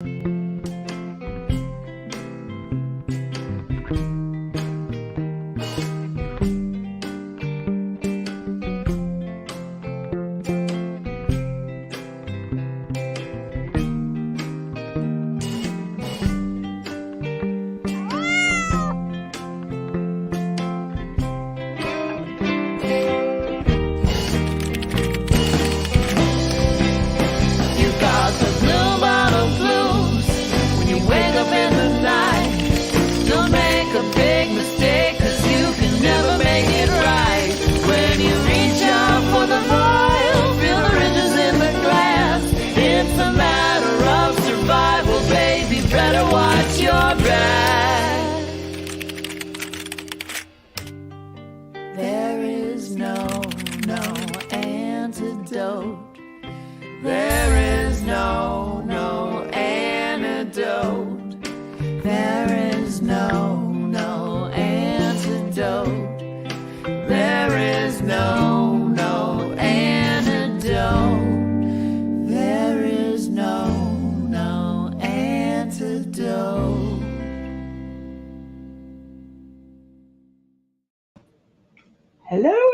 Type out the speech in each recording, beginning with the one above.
Hello,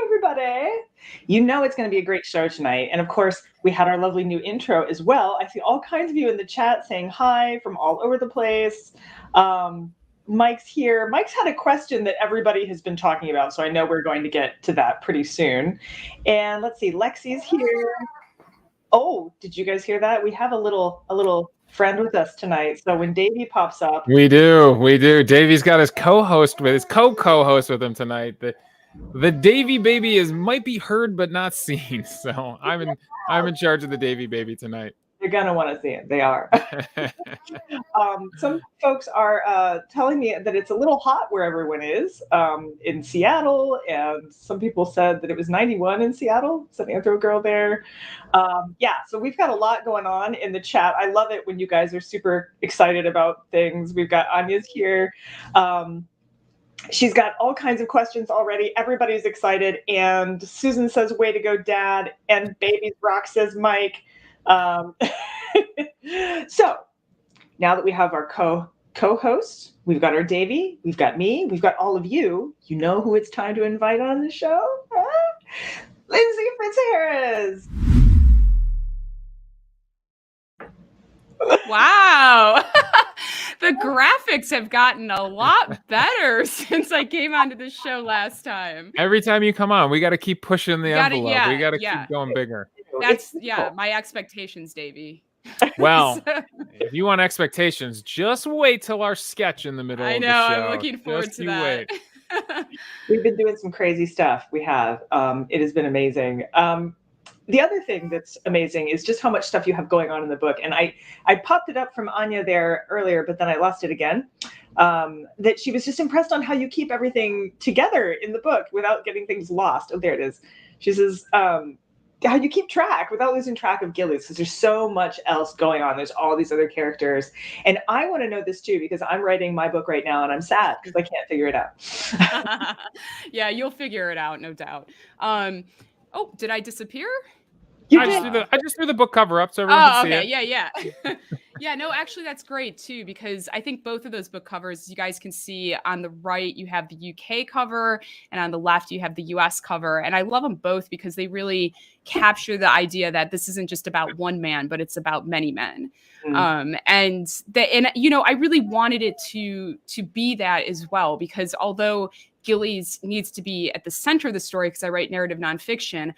everybody. You know it's going to be a great show tonight. And of course, we had our lovely new intro as well. I see all kinds of you in the chat saying hi from all over the place. Mike's here. Mike's had a question that everybody has been talking about, so I know we're going to get to that pretty soon. And let's see, Lexi's here. Oh, did you guys hear that? We have a little friend with us tonight. So when Davey pops up. We do. Davey's got his co-host with his co-host with him tonight. The Davey baby might be heard but not seen. So I'm in charge of the Davey baby tonight. You're gonna want to see it. They are. Some folks are telling me that it's a little hot where everyone is in Seattle, and some people said that it was 91 in Seattle. Samantha girl there. So we've got a lot going on in the chat. I love it when you guys are super excited about things. We've got Anya's here. She's got all kinds of questions already. Everybody's excited. And Susan says, way to go, Dad. And Babies Rock says, Mike. So now that we have our co-host, we've got our Davey, we've got me, we've got all of you. You know who it's time to invite on the show? Huh? Lindsey Fitzharris. Wow. The graphics have gotten a lot better since I came onto the show last time. Every time you come on, we got to keep pushing the envelope. We got to keep going bigger. That's my expectations, Davey. Well, if you want expectations, just wait till our sketch in the middle of the show. I know. I'm looking forward to that. We've been doing some crazy stuff. We have. It has been amazing. The other thing that's amazing is just how much stuff you have going on in the book. And I popped it up from Anya there earlier, but then I lost it again. That she was just impressed on how you keep everything together in the book without getting things lost. Oh, there it is. She says, how you keep track without losing track of Gillies, because there's so much else going on. There's all these other characters. And I want to know this too, because I'm writing my book right now and I'm sad because I can't figure it out. Yeah, you'll figure it out, no doubt. Oh, did I disappear? I just threw the book cover up so everyone can see it. Yeah. Yeah, no, actually that's great too, because I think both of those book covers, you guys can see on the right, you have the UK cover, and on the left, you have the US cover. And I love them both because they really capture the idea that this isn't just about one man, but it's about many men. Mm. I really wanted it to be that as well, because although Gillies needs to be at the center of the story, because I write narrative nonfiction,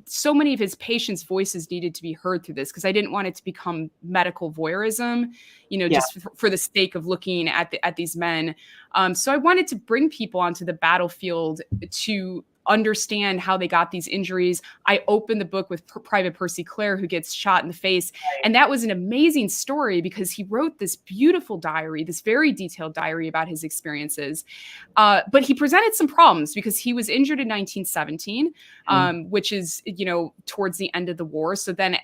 so many of his patients' voices needed to be heard through this, because I didn't want it to become medical voyeurism, just for the sake of looking at these men. So I wanted to bring people onto the battlefield to understand how they got these injuries. I opened the book with Private Percy Clare, who gets shot in the face. And that was an amazing story because he wrote this beautiful diary, this very detailed diary about his experiences. But he presented some problems because he was injured in 1917, which is, towards the end of the war. So then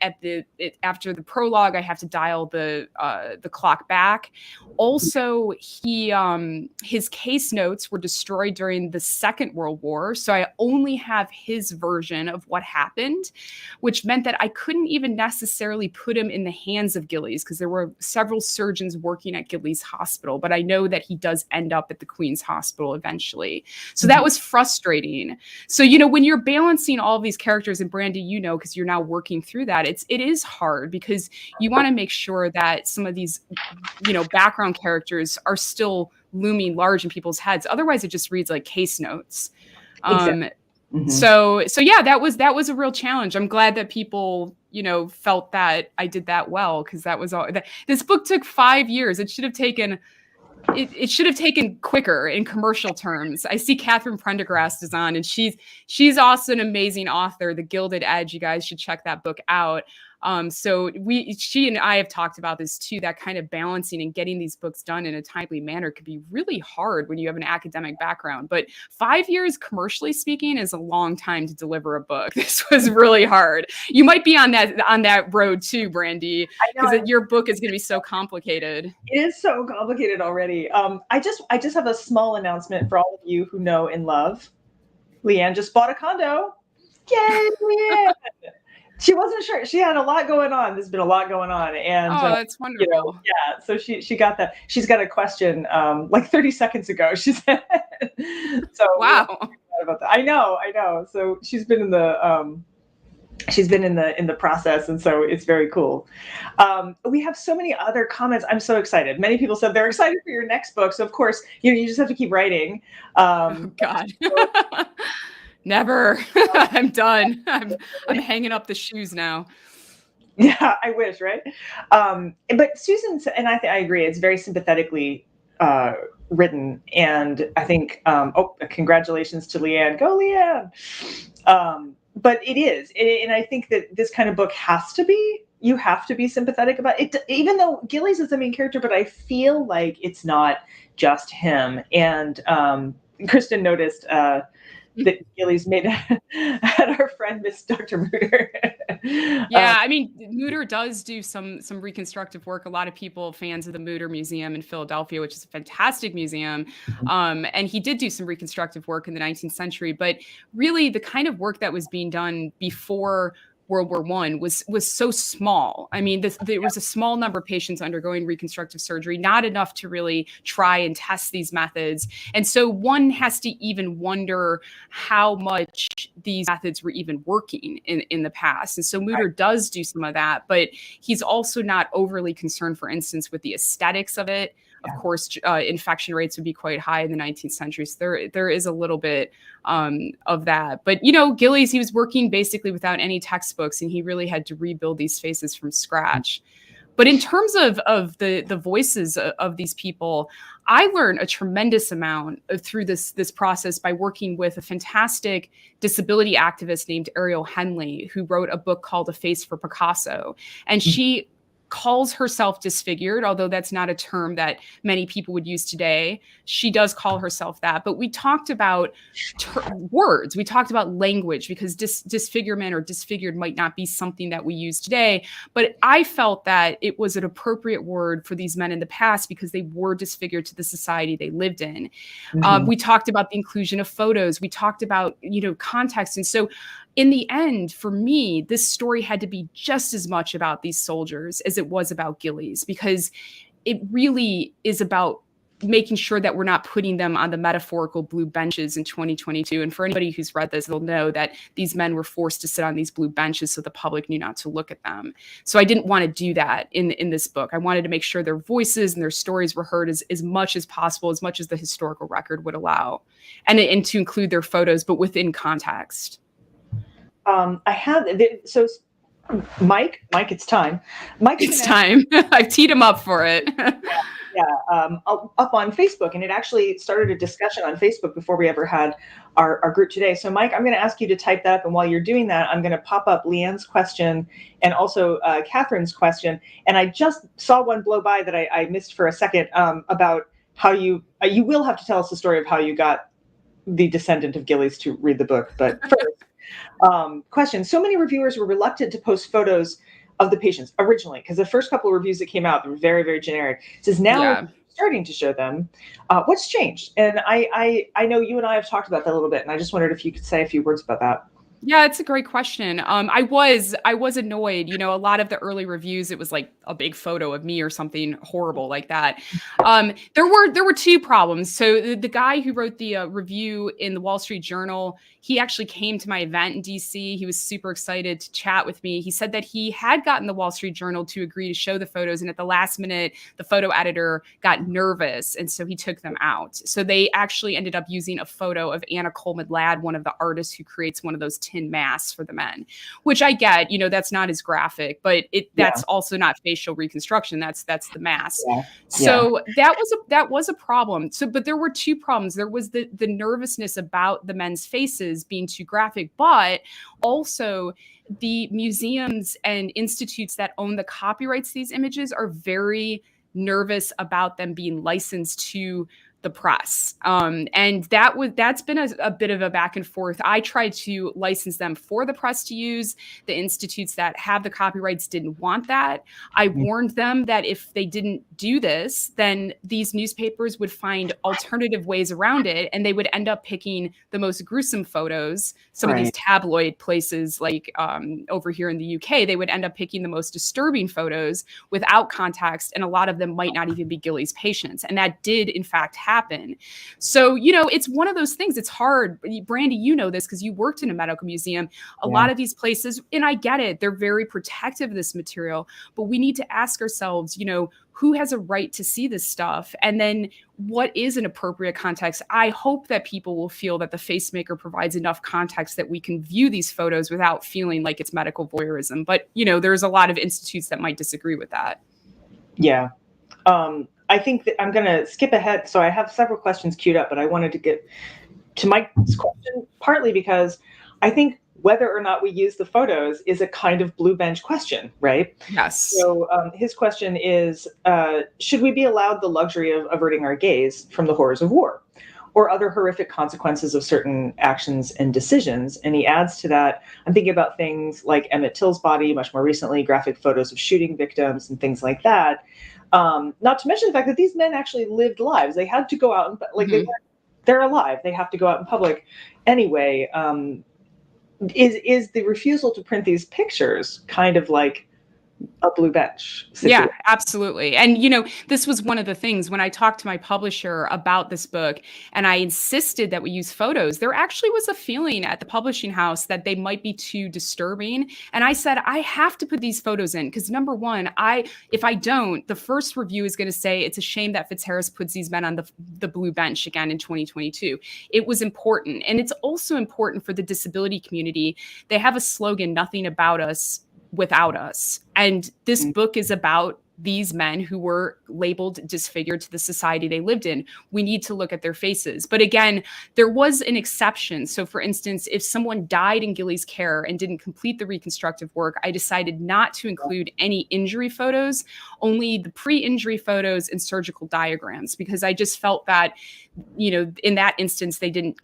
after the prologue, I have to dial the clock back. Also, his case notes were destroyed during the Second World War. So I I only have his version of what happened, which meant that I couldn't even necessarily put him in the hands of Gillies because there were several surgeons working at Gillies Hospital, but I know that he does end up at the Queen's Hospital eventually. So that was frustrating. So, you know, when you're balancing all of these characters, and Brandy, you know, because you're now working through that, it is hard because you want to make sure that some of these, you know, background characters are still looming large in people's heads. Otherwise, it just reads like case notes. Exactly. So yeah, that was a real challenge. I'm glad that people, you know, felt that I did that well, because that was all. This book took 5 years. It should have taken. It should have taken quicker in commercial terms. I see Catherine Prendergast is on, and she's also an amazing author. The Gilded Edge. You guys should check that book out. So she and I have talked about this too, that kind of balancing and getting these books done in a timely manner could be really hard when you have an academic background. But 5 years, commercially speaking, is a long time to deliver a book. This was really hard. You might be on that road too, Brandy, because your book is going to be so complicated. It is so complicated already. I just have a small announcement for all of you who know and love. Leanne just bought a condo. Yay, Leanne! She wasn't sure. She had a lot going on. There's been a lot going on, and that's wonderful. You know, yeah. So she got that. She's got a question like 30 seconds ago. She said, "So wow." About that. I know. So she's been in the in the process, and so it's very cool. We have so many other comments. I'm so excited. Many people said they're excited for your next book. So of course, you just have to keep writing. Oh God. Never. I'm done. I'm hanging up the shoes now. Yeah, I wish, right? But Susan, and I agree, it's very sympathetically written. And I think, congratulations to Leanne. Go, Leanne. But it is. And I think that this kind of book you have to be sympathetic about it, even though Gillies is the main character, but I feel like it's not just him. And Kristen noticed that Gillies had our friend Miss Dr. Mutter. Yeah, I mean, Mutter does do some reconstructive work. A lot of people, fans of the Mutter Museum in Philadelphia, which is a fantastic museum, and he did do some reconstructive work in the 19th century. But really, the kind of work that was being done before World War I was so small. I mean, there was a small number of patients undergoing reconstructive surgery, not enough to really try and test these methods. And so one has to even wonder how much these methods were even working in the past. And so Mutter does do some of that, but he's also not overly concerned, for instance, with the aesthetics of it. Of course, infection rates would be quite high in the 19th century. So there is a little bit of that. But, you know, Gillies, he was working basically without any textbooks, and he really had to rebuild these faces from scratch. But in terms of the voices of these people, I learned a tremendous amount through this process by working with a fantastic disability activist named Ariel Henley, who wrote a book called A Face for Picasso. And she calls herself disfigured, although that's not a term that many people would use today. She does call herself that. But we talked about words. We talked about language, because disfigurement or disfigured might not be something that we use today. But I felt that it was an appropriate word for these men in the past because they were disfigured to the society they lived in. We talked about the inclusion of photos. We talked about, you know, context. And so in the end, for me, this story had to be just as much about these soldiers as it was about Gillies, because it really is about making sure that we're not putting them on the metaphorical blue benches in 2022. And for anybody who's read this, they'll know that these men were forced to sit on these blue benches so the public knew not to look at them. So I didn't want to do that in this book. I wanted to make sure their voices and their stories were heard as much as possible, as much as the historical record would allow, and to include their photos, but within context. Mike, it's time. It's time. I've teed him up for it. Up on Facebook, and it actually started a discussion on Facebook before we ever had our group today. So Mike, I'm going to ask you to type that up, and while you're doing that, I'm going to pop up Leanne's question and also Catherine's question. And I just saw one blow by that I missed for a second about how you will have to tell us the story of how you got the descendant of Gillies to read the book. But first, question. So many reviewers were reluctant to post photos of the patients originally, because the first couple of reviews that came out, they were very, very generic. It says now starting to show them. What's changed? And I know you and I have talked about that a little bit, and I just wondered if you could say a few words about that. Yeah, it's a great question. I was annoyed. A lot of the early reviews, it was like a big photo of me or something horrible like that. There were two problems. So the guy who wrote the review in the Wall Street Journal, he actually came to my event in DC. He was super excited to chat with me. He said that he had gotten the Wall Street Journal to agree to show the photos, and at the last minute, the photo editor got nervous, and so he took them out. So they actually ended up using a photo of Anna Coleman Ladd, one of the artists who creates one of those tin masks for the men, which I get, that's not as graphic, but that's also not facial reconstruction. That's the mask. Yeah. So that was a problem. So, but there were two problems. There was the nervousness about the men's faces being too graphic, but also the museums and institutes that own the copyrights to these images are very nervous about them being licensed to the press. And that's been a bit of a back and forth. I tried to license them for the press to use. The institutes that have the copyrights didn't want that. I warned them that if they didn't do this, then these newspapers would find alternative ways around it, and they would end up picking the most gruesome photos. Some of these tabloid places, like over here in the UK, they would end up picking the most disturbing photos without context, and a lot of them might not even be Gillies patients. And that did, in fact, happen. So, it's one of those things. It's hard. Brandy, you know this because you worked in a medical museum. A lot of these places, and I get it, they're very protective of this material, but we need to ask ourselves, who has a right to see this stuff? And then what is an appropriate context? I hope that people will feel that the Facemaker provides enough context that we can view these photos without feeling like it's medical voyeurism. But, there's a lot of institutes that might disagree with that. Yeah. I think that I'm going to skip ahead. So I have several questions queued up, but I wanted to get to Mike's question, partly because I think whether or not we use the photos is a kind of blue bench question, right? Yes. So his question is, should we be allowed the luxury of averting our gaze from the horrors of war or other horrific consequences of certain actions and decisions? And he adds to that, I'm thinking about things like Emmett Till's body, much more recently, graphic photos of shooting victims and things like that. Not to mention the fact that these men actually lived lives. They had to go out and they're alive. They have to go out in public anyway. Is the refusal to print these pictures kind of like a blue bench situation? Yeah, absolutely. And, this was one of the things when I talked to my publisher about this book and I insisted that we use photos, there actually was a feeling at the publishing house that they might be too disturbing. And I said, I have to put these photos in because number one, if I don't, the first review is going to say it's a shame that Fitzharris puts these men on the blue bench again in 2022. It was important. And it's also important for the disability community. They have a slogan, nothing about us without us. And this book is about these men who were labeled disfigured to the society they lived in. We need to look at their faces. But again, there was an exception. So for instance, if someone died in Gillies' care and didn't complete the reconstructive work, I decided not to include any injury photos, only the pre-injury photos and surgical diagrams, because I just felt that, in that instance, they didn't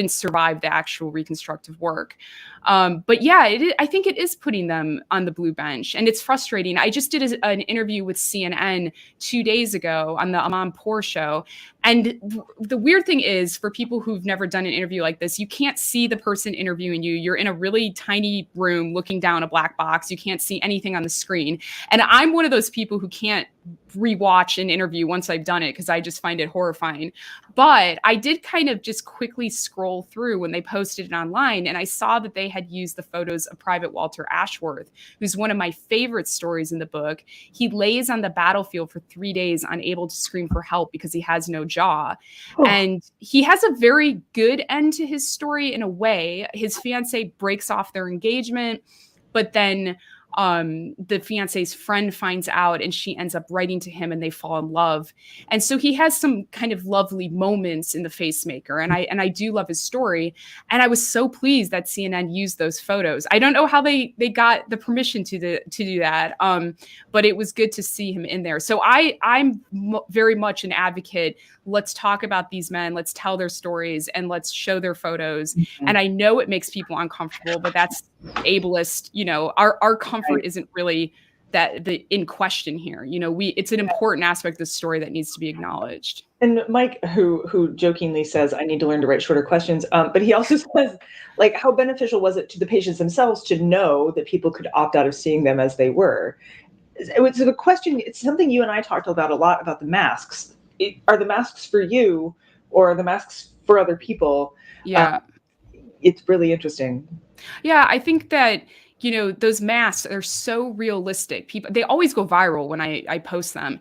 survive the actual reconstructive work. But yeah, I think it is putting them on the blue bench, and it's frustrating. I just did an interview with CNN 2 days ago on the Amanpour show. And the weird thing is, for people who've never done an interview like this, you can't see the person interviewing you. You're in a really tiny room looking down a black box. You can't see anything on the screen. And I'm one of those people who can't rewatch an interview once I've done it because I just find it horrifying. But I did kind of just quickly scroll through when they posted it online, and I saw that they had used the photos of Private Walter Ashworth, who's one of my favorite stories in the book. He lays on the battlefield for 3 days, unable to scream for help because he has no jaw. Oh. And he has a very good end to his story in a way. His fiancée breaks off their engagement, but then the fiance's friend finds out and she ends up writing to him and they fall in love. And so he has some kind of lovely moments in the Facemaker. And I do love his story. And I was so pleased that CNN used those photos. I don't know how they got the permission to do that. But it was good to see him in there. So I'm very much an advocate. Let's talk about these men. Let's tell their stories and let's show their photos. Mm-hmm. And I know it makes people uncomfortable, but that's ableist. Our comfort isn't really in question here. It's an important aspect of the story that needs to be acknowledged. And Mike, who jokingly says, I need to learn to write shorter questions, but he also says, like, how beneficial was it to the patients themselves to know that people could opt out of seeing them as they were? So the question, it's something you and I talked about a lot, about the masks. Are the masks for you, or are the masks for other people? Yeah. It's really interesting. Yeah, I think that, those masks are so realistic. They always go viral when I post them,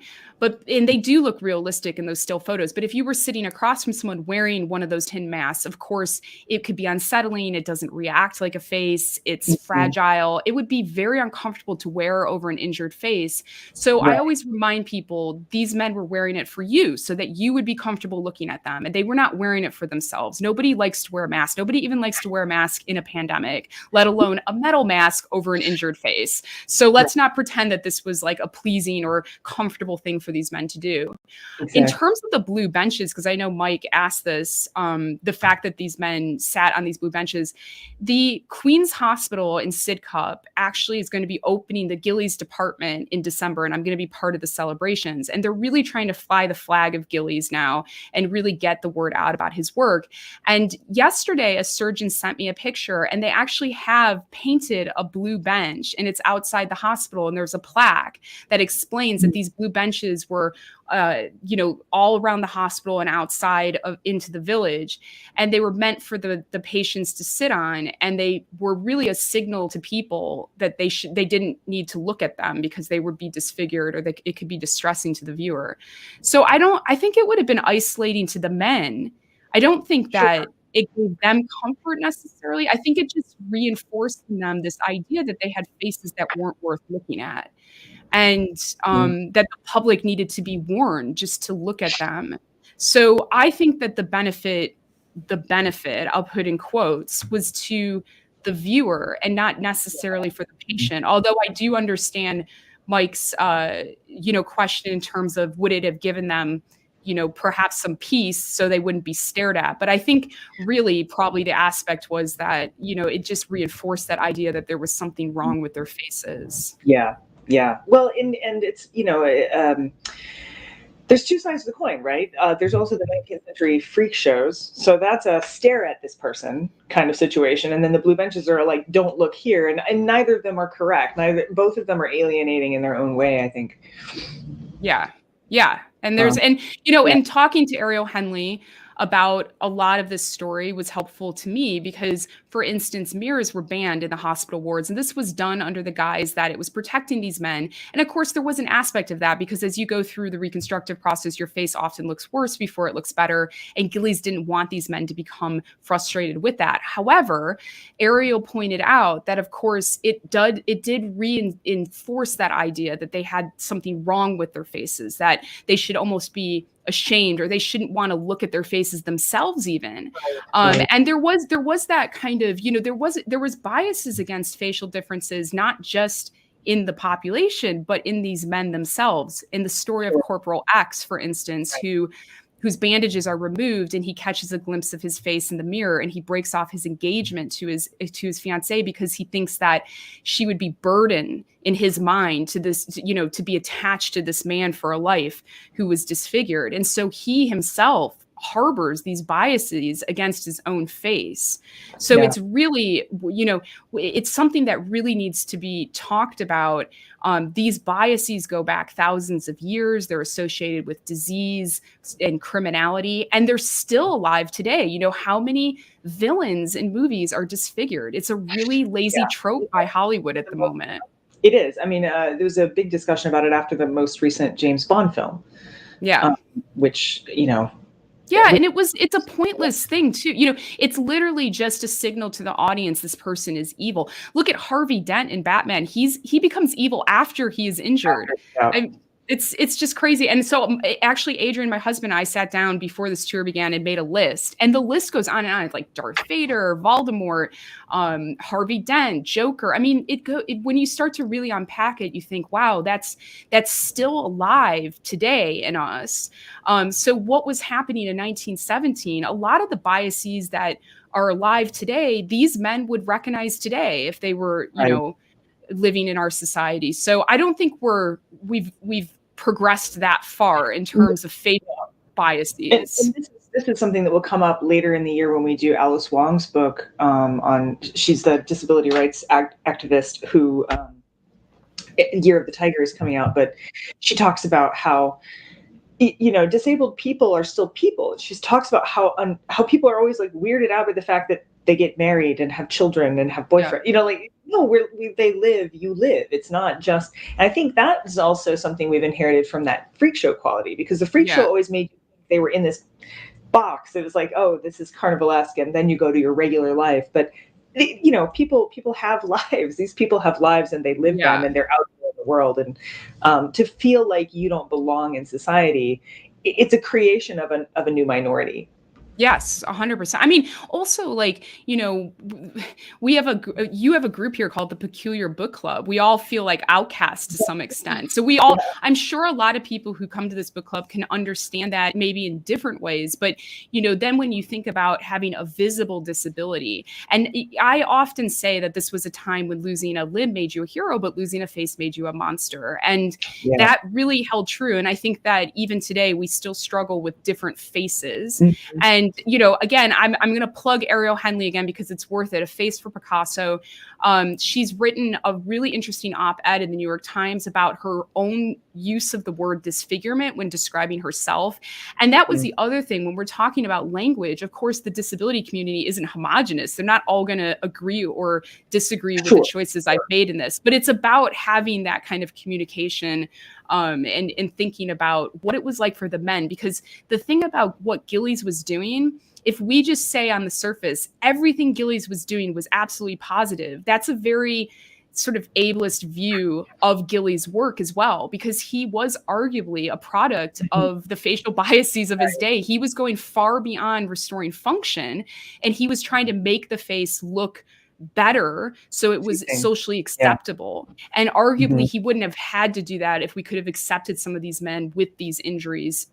and they do look realistic in those still photos. But if you were sitting across from someone wearing one of those tin masks, of course, it could be unsettling. It doesn't react like a face. It's fragile. It would be very uncomfortable to wear over an injured face. So I always remind people, these men were wearing it for you so that you would be comfortable looking at them. And they were not wearing it for themselves. Nobody likes to wear a mask. Nobody even likes to wear a mask in a pandemic, let alone a metal mask over an injured face. So let's not pretend that this was like a pleasing or comfortable thing for these men to do. Exactly. In terms of the blue benches, because I know Mike asked this, the fact that these men sat on these blue benches, the Queen's Hospital in Sidcup actually is going to be opening the Gillies department in December, and I'm going to be part of the celebrations. And they're really trying to fly the flag of Gillies now and really get the word out about his work. And yesterday, a surgeon sent me a picture, and they actually have painted a blue bench, and it's outside the hospital, and there's a plaque that explains that these blue benches were all around the hospital and outside into the village, and they were meant for the patients to sit on, and they were really a signal to people that they didn't need to look at them because they would be disfigured, or it could be distressing to the viewer. So I think it would have been isolating to the men. I don't think that it gave them comfort necessarily. I think it just reinforced in them this idea that they had faces that weren't worth looking at, and that the public needed to be warned just to look at them. So I think that the benefit, I'll put in quotes, was to the viewer and not necessarily for the patient. Although I do understand Mike's, question in terms of, would it have given them, perhaps some peace so they wouldn't be stared at. But I think really probably the aspect was that, it just reinforced that idea that there was something wrong with their faces. Yeah. Yeah. Well, and it's, there's two sides of the coin, right? There's also the 19th century freak shows. So that's a stare at this person kind of situation. And then the blue benches are like, don't look here. And neither of them are correct. Both of them are alienating in their own way, I think. Yeah. Yeah. And there's, and talking to Ariel Henley about a lot of this story was helpful to me because, for instance, mirrors were banned in the hospital wards. And this was done under the guise that it was protecting these men. And of course, there was an aspect of that because as you go through the reconstructive process, your face often looks worse before it looks better. And Gillies didn't want these men to become frustrated with that. However, Ariel pointed out that, of course, it did reinforce that idea that they had something wrong with their faces, that they should almost be ashamed, or they shouldn't want to look at their faces themselves even. And there was that kind of, there was biases against facial differences, not just in the population, but in these men themselves. In the story of Corporal X, for instance, whose bandages are removed, and he catches a glimpse of his face in the mirror, and he breaks off his engagement to his fiancée because he thinks that she would be burdened in his mind to this, to be attached to this man for a life who was disfigured. And so he himself harbors these biases against his own face. So it's really, it's something that really needs to be talked about. These biases go back thousands of years. They're associated with disease and criminality, and they're still alive today. How many villains in movies are disfigured? It's a really lazy trope by Hollywood at the moment. It is. I mean, there was a big discussion about it after the most recent James Bond film. Yeah. Which, Yeah, and it's a pointless thing too. It's literally just a signal to the audience this person is evil. Look at Harvey Dent in Batman. He becomes evil after he is injured. It's just crazy. And so actually, Adrian, my husband, and I sat down before this tour began and made a list. And the list goes on and on. It's like Darth Vader, Voldemort, Harvey Dent, Joker. I mean, when you start to really unpack it, you think, wow, that's still alive today in us. So what was happening in 1917? A lot of the biases that are alive today, these men would recognize today if they were, living in our society. So I don't think we've progressed that far in terms of facial biases. And this is something that will come up later in the year when we do Alice Wong's book she's the disability rights activist who Year of the Tiger is coming out, but she talks about how disabled people are still people. She talks about how people are always like weirded out by the fact that they get married and have children and have boyfriends. Yeah. No, they live, you live. It's not just. And I think that is also something we've inherited from that freak show quality, because the freak show always made you think they were in this box. It was like, oh, this is carnivalesque, and then you go to your regular life. But people have lives. These people have lives, and they live them, and they're out there in the world. And to feel like you don't belong in society, it's a creation of a new minority. Yes, 100%. I mean, also, you have a group here called the Peculiar Book Club. We all feel like outcasts to some extent. So I'm sure a lot of people who come to this book club can understand that maybe in different ways. But, then when you think about having a visible disability, and I often say that this was a time when losing a limb made you a hero, but losing a face made you a monster. And that really held true. And I think that even today, we still struggle with different faces. Mm-hmm. And again, I'm going to plug Ariel Henley again because it's worth it. A Face for Picasso. She's written a really interesting op-ed in the New York Times about her own use of the word disfigurement when describing herself. And that was the other thing when we're talking about language. Of course, the disability community isn't homogenous. They're not all going to agree or disagree with the choices I've made in this. But it's about having that kind of communication and thinking about what it was like for the men. Because the thing about what Gillies was doing, if we just say on the surface, everything Gillies was doing was absolutely positive, that's a very sort of ableist view of Gillies' work as well, because he was arguably a product of the facial biases of his day. He was going far beyond restoring function, and he was trying to make the face look better so it was socially acceptable. And arguably he wouldn't have had to do that if we could have accepted some of these men with these injuries,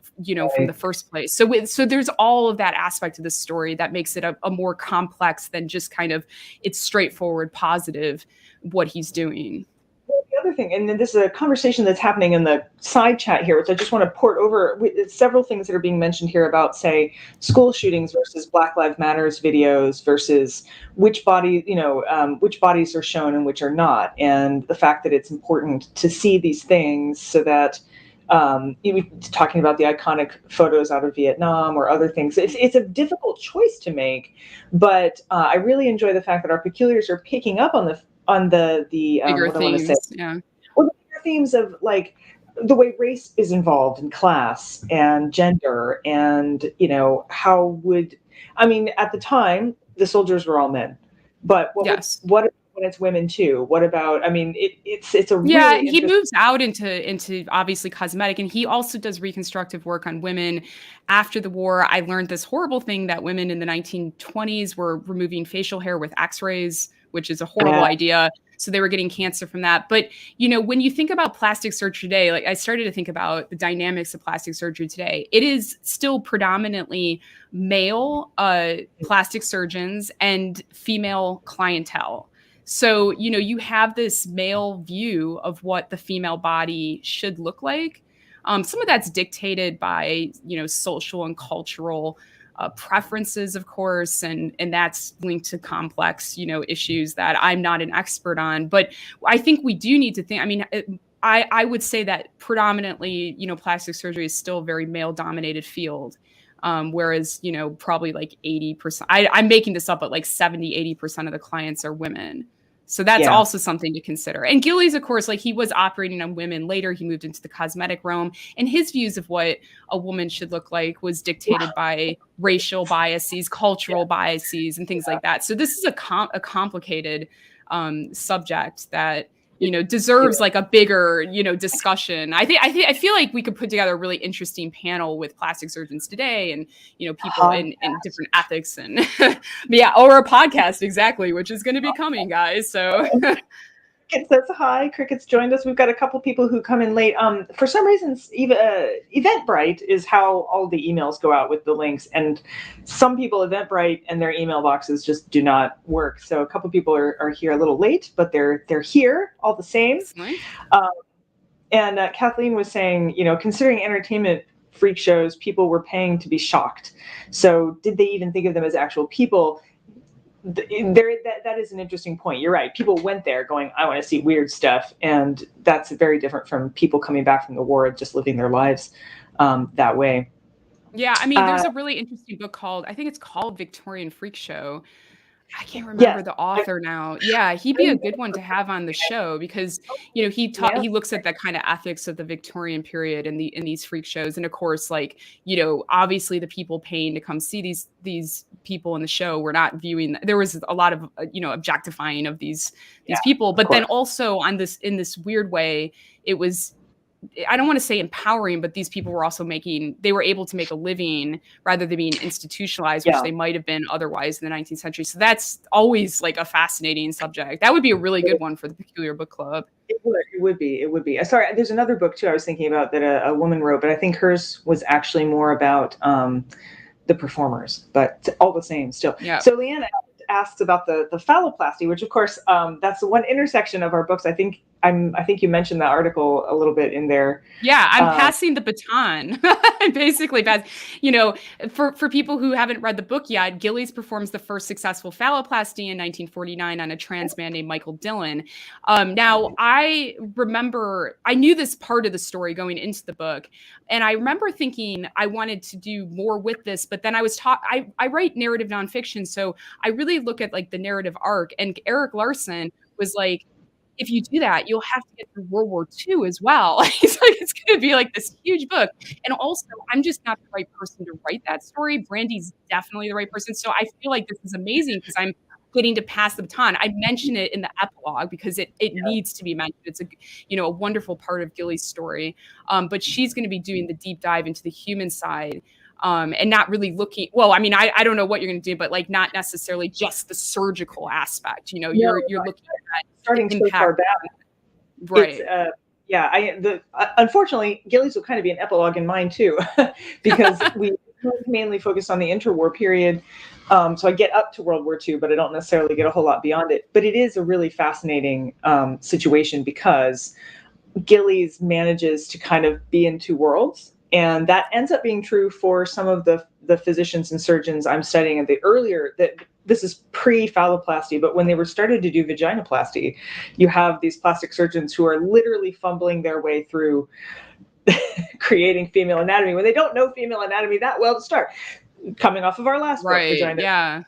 from the first place. So there's all of that aspect of the story that makes it a more complex than just kind of it's straightforward positive what he's doing. The other thing, and then this is a conversation that's happening in the side chat here, which I just want to port over. Several things that are being mentioned here about, say, school shootings versus Black Lives Matters videos versus which bodies are shown and which are not, and the fact that it's important to see these things so that talking about the iconic photos out of Vietnam or other things. It's a difficult choice to make, but I really enjoy the fact that our peculiars are picking up on the bigger themes, Well, the bigger themes of like the way race is involved in class and gender, and at the time the soldiers were all men, but what when it's women too? What about? It's a really he moves out into obviously cosmetic, and he also does reconstructive work on women after the war. I learned this horrible thing that women in the 1920s were removing facial hair with X-rays, which is a horrible idea. So they were getting cancer from that. But, when you think about plastic surgery today, like I started to think about the dynamics of plastic surgery today, it is still predominantly male plastic surgeons and female clientele. So, you have this male view of what the female body should look like. Some of that's dictated by, social and cultural preferences, of course, and that's linked to complex, issues that I'm not an expert on. But I think we do need to think, I would say that predominantly, plastic surgery is still a very male-dominated field, whereas, probably like 80%, I'm making this up, but like 70-80% of the clients are women. So that's also something to consider. And Gillies, of course, like he was operating on women. Later, he moved into the cosmetic realm, and his views of what a woman should look like was dictated by racial biases, cultural biases, and things like that. So this is a complicated subject that deserves like a bigger discussion. I feel like we could put together a really interesting panel with plastic surgeons today, and people in different ethics, and or a podcast, exactly, which is going to be coming, guys. So Cricket says hi. Cricket's joined us. We've got a couple people who come in late. For some reason, Eventbrite is how all the emails go out with the links, and some people Eventbrite and their email boxes just do not work. So a couple people are here a little late, but they're here all the same. And Kathleen was saying, considering entertainment freak shows, people were paying to be shocked. So did they even think of them as actual people? That is an interesting point. You're right. People went there going, I want to see weird stuff. And that's very different from people coming back from the war and just living their lives that way. Yeah. I mean, there's a really interesting book I think it's called Victorian Freak Show. I can't remember the author now. Yeah, he'd be a good one to have on the show because, he looks at the kind of ethics of the Victorian period in these freak shows. And of course, obviously the people paying to come see these people in the show were not viewing. There was a lot of, objectifying of these people. But then also in this weird way, it was, I don't want to say empowering, but these people were also they were able to make a living rather than being institutionalized, which they might have been otherwise in the 19th century. So that's always a fascinating subject. That would be a really good one for the Peculiar Book Club. It would be. Sorry, there's another book too I was thinking about that a woman wrote, but I think hers was actually more about the performers, but all the same still. Yeah. So Leanna asks about the phalloplasty, which of course that's the one intersection of our books. I think you mentioned that article a little bit in there. Yeah, I'm passing the baton. Basically, for people who haven't read the book yet, Gillies performs the first successful phalloplasty in 1949 on a trans man named Michael Dillon. Now, I remember I knew this part of the story going into the book, and I remember thinking I wanted to do more with this, but then I was taught I write narrative nonfiction, so I really look at the narrative arc. And Erik Larson was like, if you do that, you'll have to get through World War II as well. He's like, it's going to be this huge book. And also, I'm just not the right person to write that story. Brandy's definitely the right person. So I feel like this is amazing because I'm getting to pass the baton. I mention it in the epilogue because it needs to be mentioned. It's a wonderful part of Gillies' story. But she's going to be doing the deep dive into the human side. And not really looking, I don't know what you're going to do, but not necessarily just the surgical aspect, you're looking at starting so far back. Right. Unfortunately, Gillies will kind of be an epilogue in mine too, because we mainly focus on the interwar period. So I get up to World War II, but I don't necessarily get a whole lot beyond it. But it is a really fascinating situation because Gillies manages to kind of be in two worlds. And that ends up being true for some of the physicians and surgeons I'm studying that this is pre-phalloplasty, but when they were started to do vaginoplasty, you have these plastic surgeons who are literally fumbling their way through creating female anatomy when they don't know female anatomy that well to start. Coming off of our last book, Vagina. Yeah.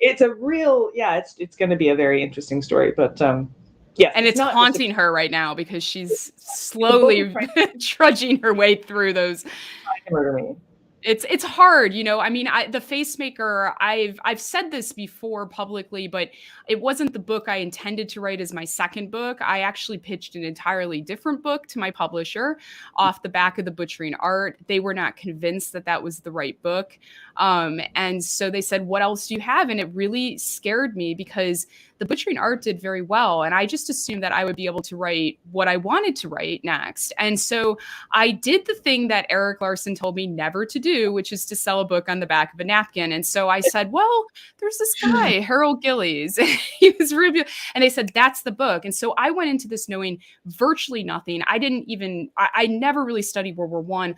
It's a real, it's going to be a very interesting story, but yes, and it's haunting her right now because she's slowly trudging her way through those. It's hard, the Facemaker, I've said this before publicly, but it wasn't the book I intended to write as my second book. I actually pitched an entirely different book to my publisher off the back of The Butchering Art. They were not convinced that was the right book. And so they said, what else do you have? And it really scared me because The Butchering Art did very well. And I just assumed that I would be able to write what I wanted to write next. And so I did the thing that Erik Larson told me never to do, which is to sell a book on the back of a napkin. And so I said, well, there's this guy, Harold Gillies. He was really, and they said, that's the book. And so I went into this knowing virtually nothing. I never really studied World War I.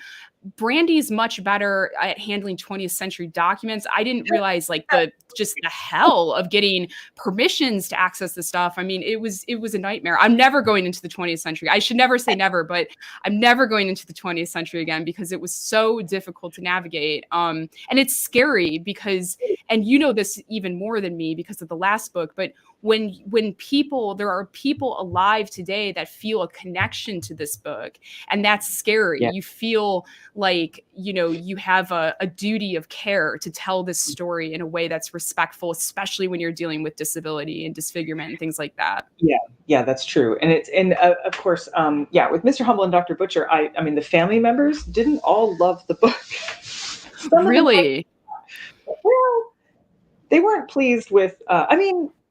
Brandy's much better at handling 20th century documents. I didn't realize the hell of getting permissions to access the stuff. I mean, it was a nightmare. I'm never going into the 20th century. I should never say never, but I'm never going into the 20th century again because it was so difficult to navigate. And it's scary because, and you know this even more than me because of the last book, but when there are people alive today that feel a connection to this book, and that's scary. Yeah. You feel like, you have a duty of care to tell this story in a way that's respectful, especially when you're dealing with disability and disfigurement and things like that. Yeah, that's true. And of course, with Mr. Humble and Dr. Butcher, I mean, the family members didn't all love the book. Really? Well, they weren't pleased with,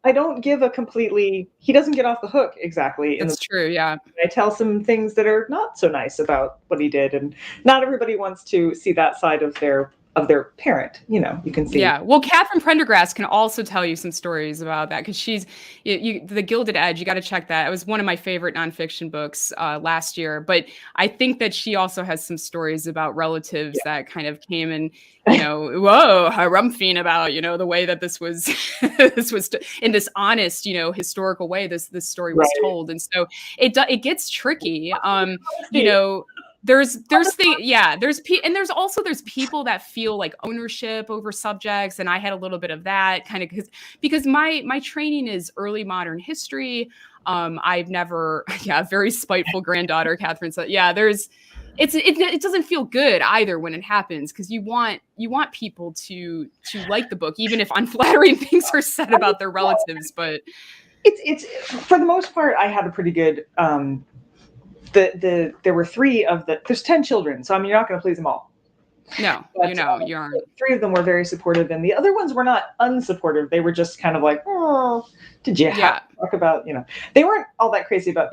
I don't give a completely. He doesn't get off the hook exactly. That's true. Yeah. I tell some things that are not so nice about what he did, and not everybody wants to see that side of their parent. You know, you can see. Yeah. Well, Catherine Prendergast can also tell you some stories about that, because she's The Gilded Edge. You got to check that. It was one of my favorite nonfiction books last year. But I think that she also has some stories about relatives that kind of came and, whoa, harumphin' about, the way that this was in this honest, historical way. This story was told, and so it gets tricky. There's people that feel like ownership over subjects, and I had a little bit of that kind of because my training is early modern history. I've never, very spiteful granddaughter, Catherine said, it doesn't feel good either when it happens, because you want people to like the book, even if unflattering things are said about their relatives. But it's for the most part, I had a pretty good. There were there's 10 children, so I mean, you're not going to please them all. No, you aren't. 3 of them were very supportive, and the other ones were not unsupportive. They were just kind of like, oh, did you have to talk about, they weren't all that crazy about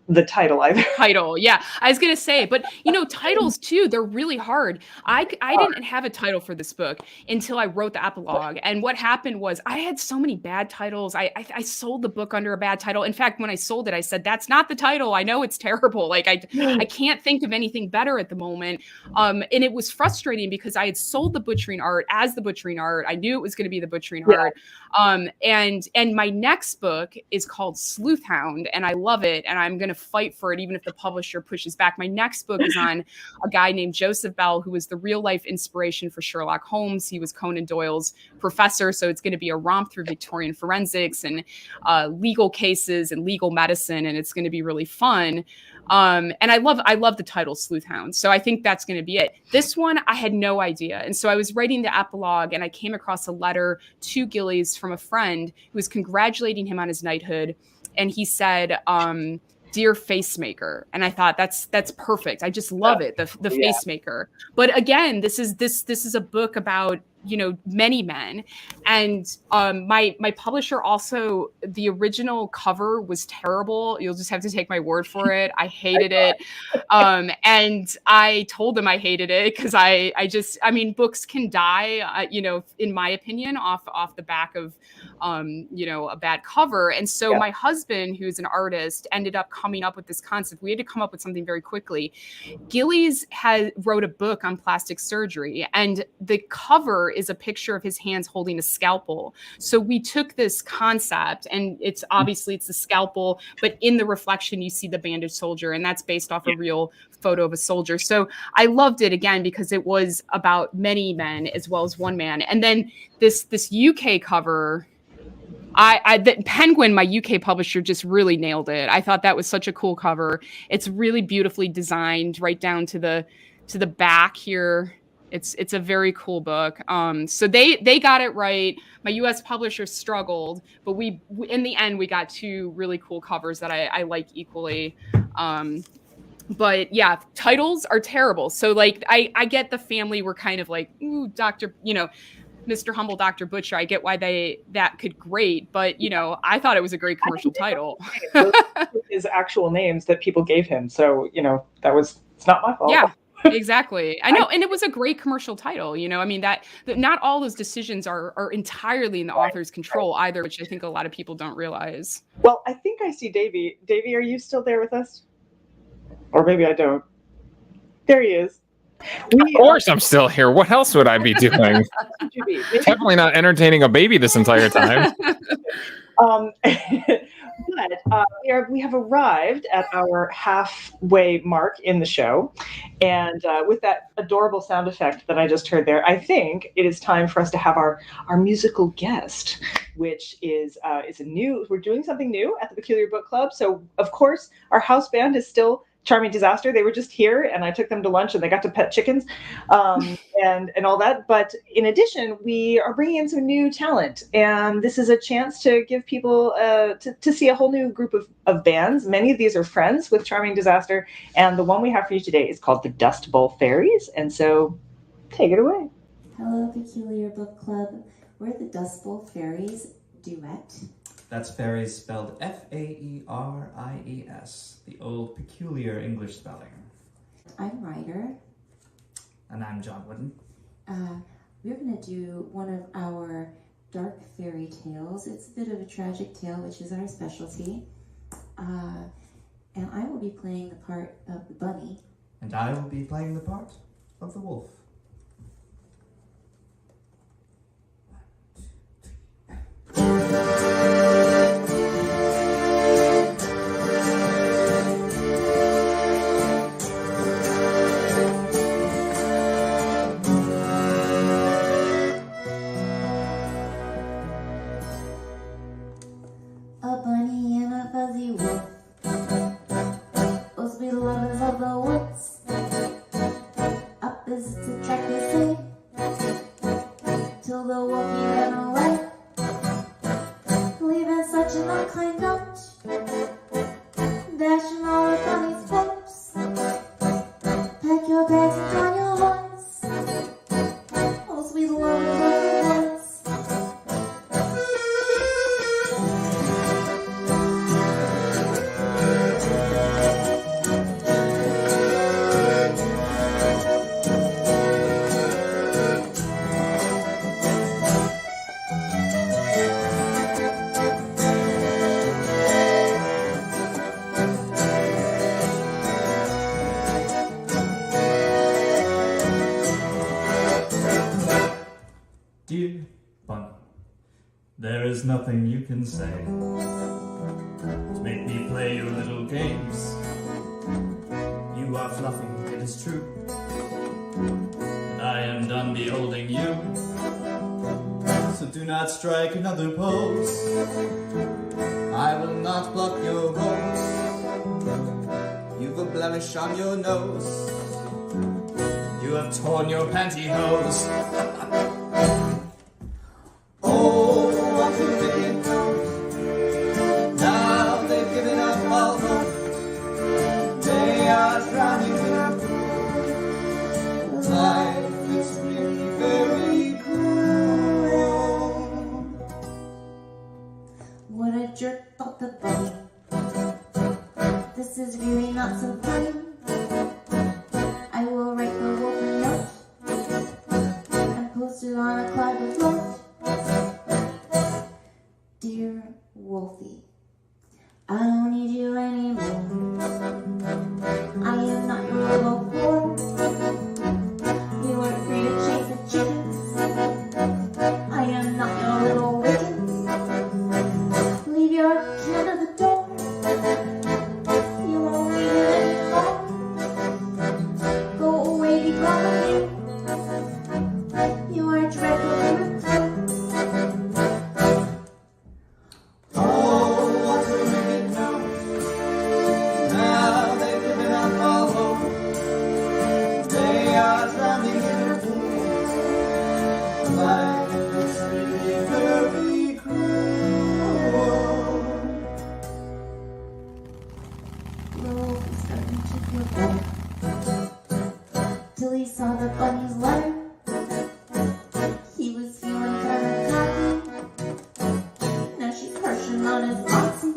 the title either. Title, yeah. I was gonna say, but titles too, they're really hard. I didn't have a title for this book until I wrote the epilogue. And what happened was I had so many bad titles. I sold the book under a bad title. In fact, when I sold it, I said, that's not the title. I know it's terrible. Like I can't think of anything better at the moment. And it was frustrating because I had sold the butchering art as the butchering art. I knew it was going to be the butchering art. And my next book is called Sleuth Hound, and I love it. And I'm going to fight for it, even if the publisher pushes back. My next book is on a guy named Joseph Bell, who was the real life inspiration for Sherlock Holmes. He was Conan Doyle's professor. So it's going to be a romp through Victorian forensics and legal cases and legal medicine. And it's going to be really fun. And I love the title Sleuth Hound. So I think that's going to be it. This one, I had no idea. And so I was writing the epilogue, and I came across a letter to Gillies from a friend who was congratulating him on his knighthood. And he said, Dear Facemaker. And I thought that's perfect. I just love it. The Facemaker. But again, this is a book about, many men. And my publisher also, the original cover was terrible. You'll just have to take my word for it. I hated it. And I told them I hated it because I books can die, in my opinion, off the back of, a bad cover. And so my husband, who's an artist, ended up coming up with this concept. We had to come up with something very quickly. Gillies wrote a book on plastic surgery, and the cover is a picture of his hands holding a scalpel. So we took this concept, and it's the scalpel, but in the reflection, you see the bandaged soldier, and that's based off a real photo of a soldier. So I loved it again because it was about many men as well as one man. And then this UK cover, the Penguin, my UK publisher, just really nailed it. I thought that was such a cool cover. It's really beautifully designed right down to the back here. It's a very cool book. So they got it right. My US publisher struggled, but we in the end we got 2 really cool covers that I like equally. But yeah, titles are terrible. So like I get the family were kind of like, ooh, Dr. Mr. Humble Dr. Butcher. I get why that could great, but I thought it was a great commercial title. His actual names that people gave him. So, it's not my fault. Yeah. Exactly. I know. And it was a great commercial title, that not all those decisions are entirely in the author's control either, which I think a lot of people don't realize. Well, I think I see Davey. Davey, are you still there with us? Or maybe I don't. There he is. Of course I'm still here. What else would I be doing? Definitely not entertaining a baby this entire time. But we have arrived at our halfway mark in the show. And with that adorable sound effect that I just heard there, I think it is time for us to have our musical guest, which is we're doing something new at the Peculiar Book Club. So, of course, our house band is still Charming Disaster. They were just here, and I took them to lunch, and they got to pet chickens and all that. But in addition, we are bringing in some new talent, and this is a chance to give people to see a whole new group of bands. Many of these are friends with Charming Disaster, and the one we have for you today is called the Dust Bowl Fairies. And so, take it away. Hello, Peculiar Book Club. We're the Dust Bowl Fairies. duet. That's fairies spelled F-A-E-R-I-E-S, the old peculiar English spelling. I'm Ryder. And I'm John Wooden. We're going to do one of our dark fairy tales. It's a bit of a tragic tale, which is our specialty. And I will be playing the part of the bunny. And I will be playing the part of the wolf. A bunny and a fuzzy wolf, those sweet lovers of the woods. Opposites attract, they say, till the wolfie ran away, leaving such an unkind note, dashing all the bunny's hopes. Pack your bags and join your horse, oh sweet lovers of the woods. Dear bunny, there is nothing you can say to make me play your little games. You are fluffy, it is true, and I am done beholding you. So do not strike another pose, I will not block your rose. You've a blemish on your nose, you have torn your pantyhose. Oh, what a wicked note. Now they've given up all hope. They are drowning in a pool. Life is really very cruel. What a jerk, thought the bunny. This is really not so funny. I will write the wolf a note and post it on a cloud of float. Dear Wolfie, I don't need you anymore. I am not your little whore. You are free to chase the chickens. I am not your little wicked. Leave your key under the door. You won't need it anymore. Go away, be gone with me. You are dreadful to return. Oh, what a wicked note. Now they've given up all hope. They are drowning in a pool. Life is really very cruel. The wolf was starting to feel better till he saw the bunny's letter. He was feeling kind of cocky. Now she's crushing on his oxy.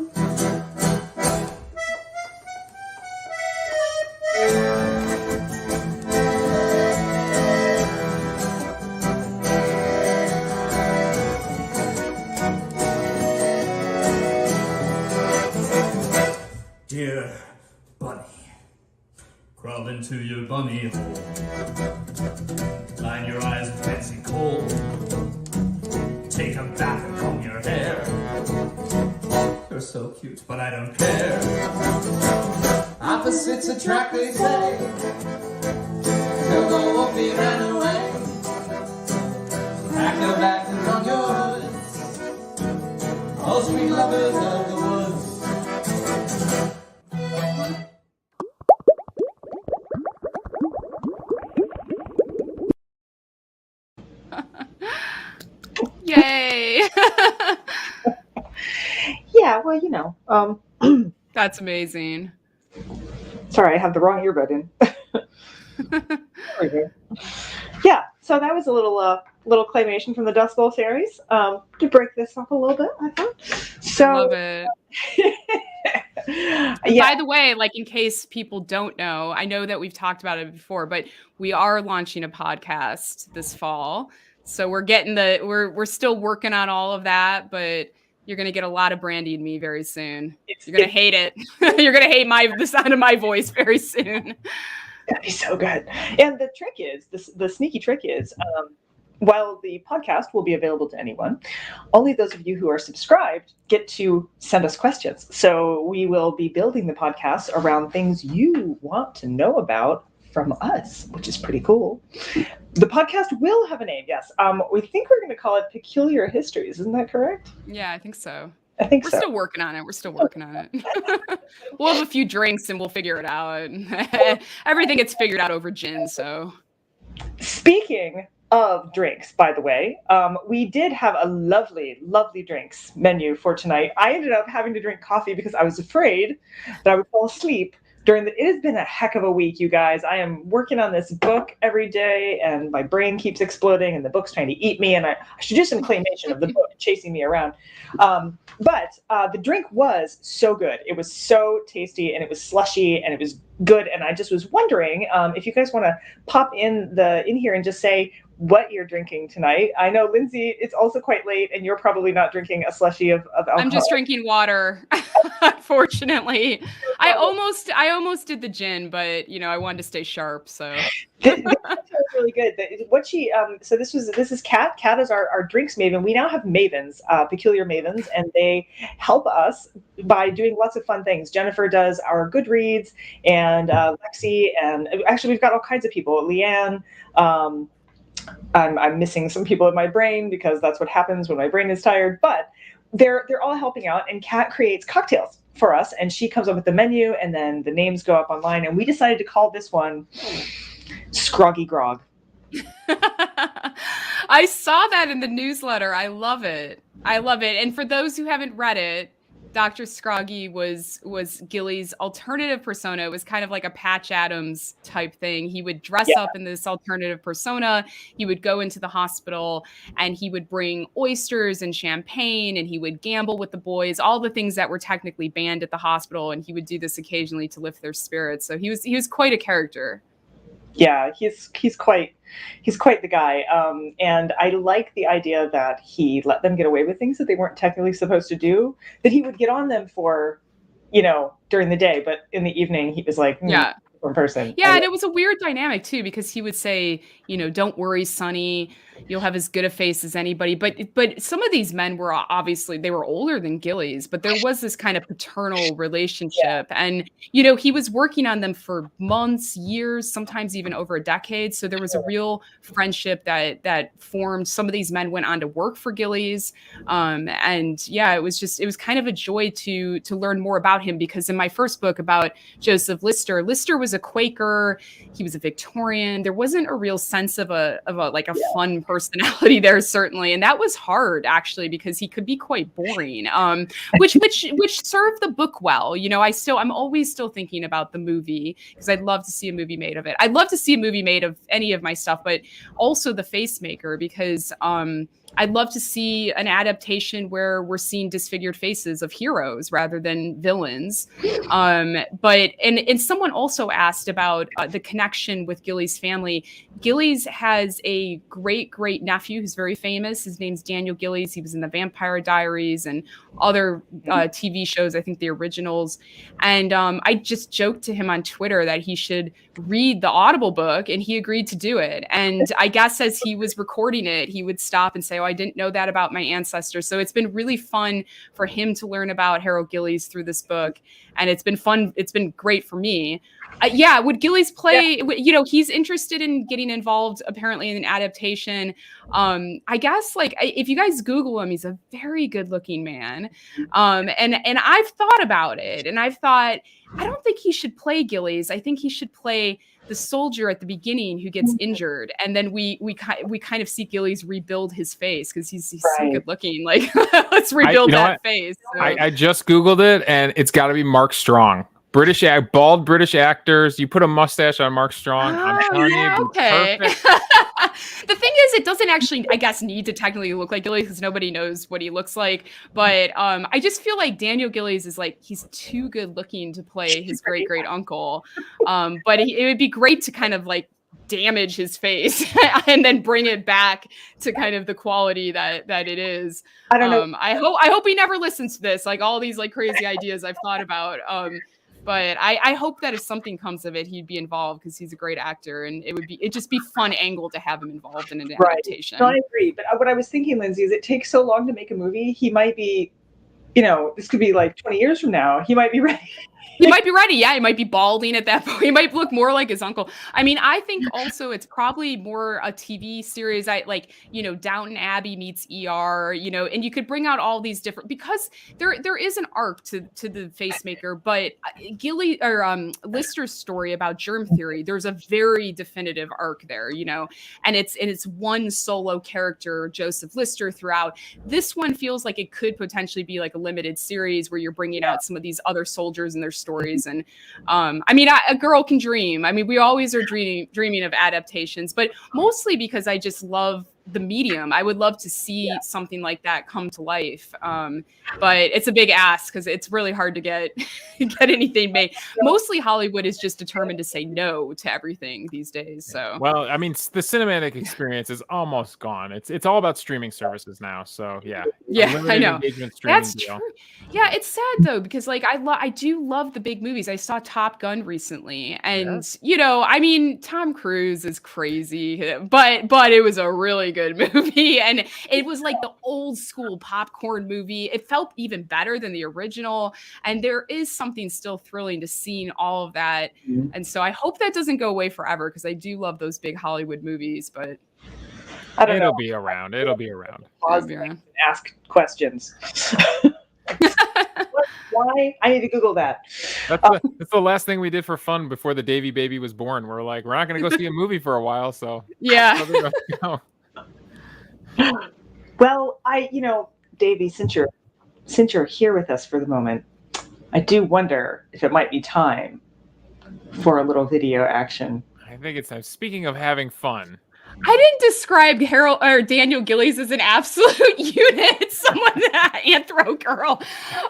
Dear bunny, crawl into your bunny hole. Line your eyes with fancy coal. Take a bath and comb your hair. You're so cute, but I don't care. Opposites attract, they say, till the wolfie ran away. Pack your bags and comb your hoods, all sweet lovers of the woods. Yay! Yeah, well, you know. That's amazing. Sorry, I have the wrong earbud in. There we go. Yeah. So that was a little claymation from the Dust Bowl series to break this up a little bit, I thought. So Love it. By the way, like in case people don't know, I know that we've talked about it before, but we are launching a podcast this fall. So we're still working on all of that, but you're going to get a lot of Brandy and me very soon. You're going to hate it. You're going to hate the sound of my voice very soon. That'd be so good. And the trick is, the sneaky trick is, while the podcast will be available to anyone, only those of you who are subscribed get to send us questions. So we will be building the podcast around things you want to know about from us, which is pretty cool. The podcast will have a name, yes. We think we're going to call it Peculiar Histories. Isn't that correct? Yeah, I think so. We're still working on it. We'll have a few drinks and we'll figure it out. Everything gets figured out over gin. So, speaking of drinks, by the way, we did have a lovely, lovely drinks menu for tonight. I ended up having to drink coffee because I was afraid that I would fall asleep it has been a heck of a week, you guys. I am working on this book every day and my brain keeps exploding and the book's trying to eat me, and I should do some claymation of the book chasing me around. But the drink was so good. It was so tasty and it was slushy and it was good. And I just was wondering if you guys want to pop in here and just say what you're drinking tonight. I know, Lindsay, it's also quite late and you're probably not drinking a slushie of alcohol. I'm just drinking water, unfortunately. I almost did the gin, but I wanted to stay sharp. So this was really good. So this is Kat. Kat is our drinks maven. We now have mavens, peculiar mavens, and they help us by doing lots of fun things. Jennifer does our Goodreads, and Lexi, and actually we've got all kinds of people. Leanne. I'm missing some people in my brain because that's what happens when my brain is tired. But they're all helping out, and Kat creates cocktails for us, and she comes up with the menu, and then the names go up online. And we decided to call this one Scroggy Grog. I saw that in the newsletter. I love it. And for those who haven't read it, Dr. Scroggy was Gillies' alternative persona. It was kind of like a Patch Adams type thing. He would dress up in this alternative persona. He would go into the hospital and he would bring oysters and champagne, and he would gamble with the boys, all the things that were technically banned at the hospital. And he would do this occasionally to lift their spirits. So he was quite a character. Yeah, he's quite the guy. And I like the idea that he let them get away with things that they weren't technically supposed to do, that he would get on them for, during the day, but in the evening he was like, person. Yeah, and it was a weird dynamic too, because he would say, don't worry, Sonny, you'll have as good a face as anybody. But some of these men were obviously, they were older than Gillies, but there was this kind of paternal relationship. And, he was working on them for months, years, sometimes even over a decade. So there was a real friendship that formed. Some of these men went on to work for Gillies. And yeah, it was kind of a joy to learn more about him, because in my first book about Joseph Lister was a Quaker. He was a Victorian. There wasn't a real sense of a fun personality there, certainly. And that was hard, actually, because he could be quite boring, which served the book well. I'm always still thinking about the movie, because I'd love to see a movie made of it. I'd love to see a movie made of any of my stuff, but also the Facemaker, because I'd love to see an adaptation where we're seeing disfigured faces of heroes rather than villains. But someone also asked about the connection with Gillies' family. Gillies has a great nephew who's very famous. His name's Daniel Gillies. He was in the Vampire Diaries and other TV shows, I think the originals. And I just joked to him on Twitter that he should read the Audible book, and he agreed to do it. And I guess as he was recording it, he would stop and say, I didn't know that about my ancestors. So it's been really fun for him to learn about Harold Gillies through this book. And it's been fun. It's been great for me. Would Gillies play, he's interested in getting involved apparently in an adaptation. I guess if you guys Google him, he's a very good looking man. And I've thought about it, and I've thought, I don't think he should play Gillies. I think he should play the soldier at the beginning who gets injured, and then we kind of see Gillies rebuild his face, because he's so good looking. Let's rebuild that face. So. I just Googled it, and it's got to be Mark Strong bald British actors. You put a mustache on Mark Strong. I'm telling you, it'd be Okay. perfect. The thing is, it doesn't actually, I guess, need to technically look like Gillies because nobody knows what he looks like. But I just feel like Daniel Gillies is like, he's too good looking to play his great uncle. But it would be great to kind of like damage his face and then bring it back to kind of the quality that it is. I don't know. I hope he never listens to this, like all these like crazy ideas I've thought about. But I hope that if something comes of it, he'd be involved because he's a great actor, and it'd just be fun angle to have him involved in an adaptation. No, I agree. But what I was thinking, Lindsay, is it takes so long to make a movie. He might be, this could be like 20 years from now. He might be ready. He might be ready. Yeah, he might be balding at that point. He might look more like his uncle. I mean, I think also it's probably more a TV series. Downton Abbey meets ER, and you could bring out all these different, because there is an arc to the Facemaker, but Lister's story about germ theory, there's a very definitive arc there, and it's one solo character, Joseph Lister, throughout. This one feels like it could potentially be like a limited series where you're bringing out some of these other soldiers and their stories. And a girl can dream. I mean, we always are dreaming of adaptations, but mostly because I just love the medium. I would love to see something like that come to life. But it's a big ask because it's really hard to get anything made. Mostly Hollywood is just determined to say no to everything these days. So, well, I mean, the cinematic experience is almost gone. It's all about streaming services now. So yeah, I know. That's deal. true. Yeah, it's sad though because like I do love the big movies. I saw Top Gun recently, and I mean, Tom Cruise is crazy, but it was a really good movie, and it was like the old school popcorn movie. It felt even better than the original, and there is something still thrilling to seeing all of that. And so I hope that doesn't go away forever because I do love those big Hollywood movies. But it'll be around. It'll be around. Pause and ask questions. Why? I need to Google that. That's the last thing we did for fun before the Davey baby was born. We're like, we're not going to go see a movie for a while, so yeah. Well, Davey, since you're here with us for the moment, I do wonder if it might be time for a little video action. I think it's time. Speaking of having fun, I didn't describe Harold or Daniel Gillies as an absolute unit. Someone anthro girl.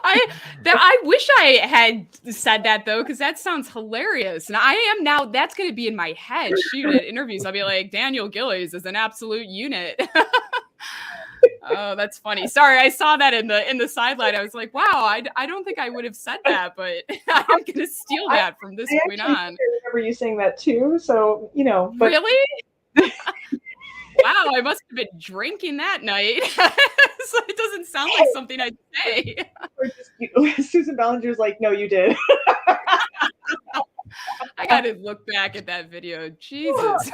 I wish I had said that though, because that sounds hilarious. And I am now. That's going to be in my head. Shoot, at interviews, I'll be like, Daniel Gillies is an absolute unit. Oh, that's funny. Sorry, I saw that in the sideline. I was like, wow, I don't think I would have said that, but I'm going to steal that from this point on. I remember you saying that too. So but really. Wow, I must have been drinking that night. So it doesn't sound like something I'd say. Susan Ballinger's like, no, you did. I got to look back at that video. Jesus.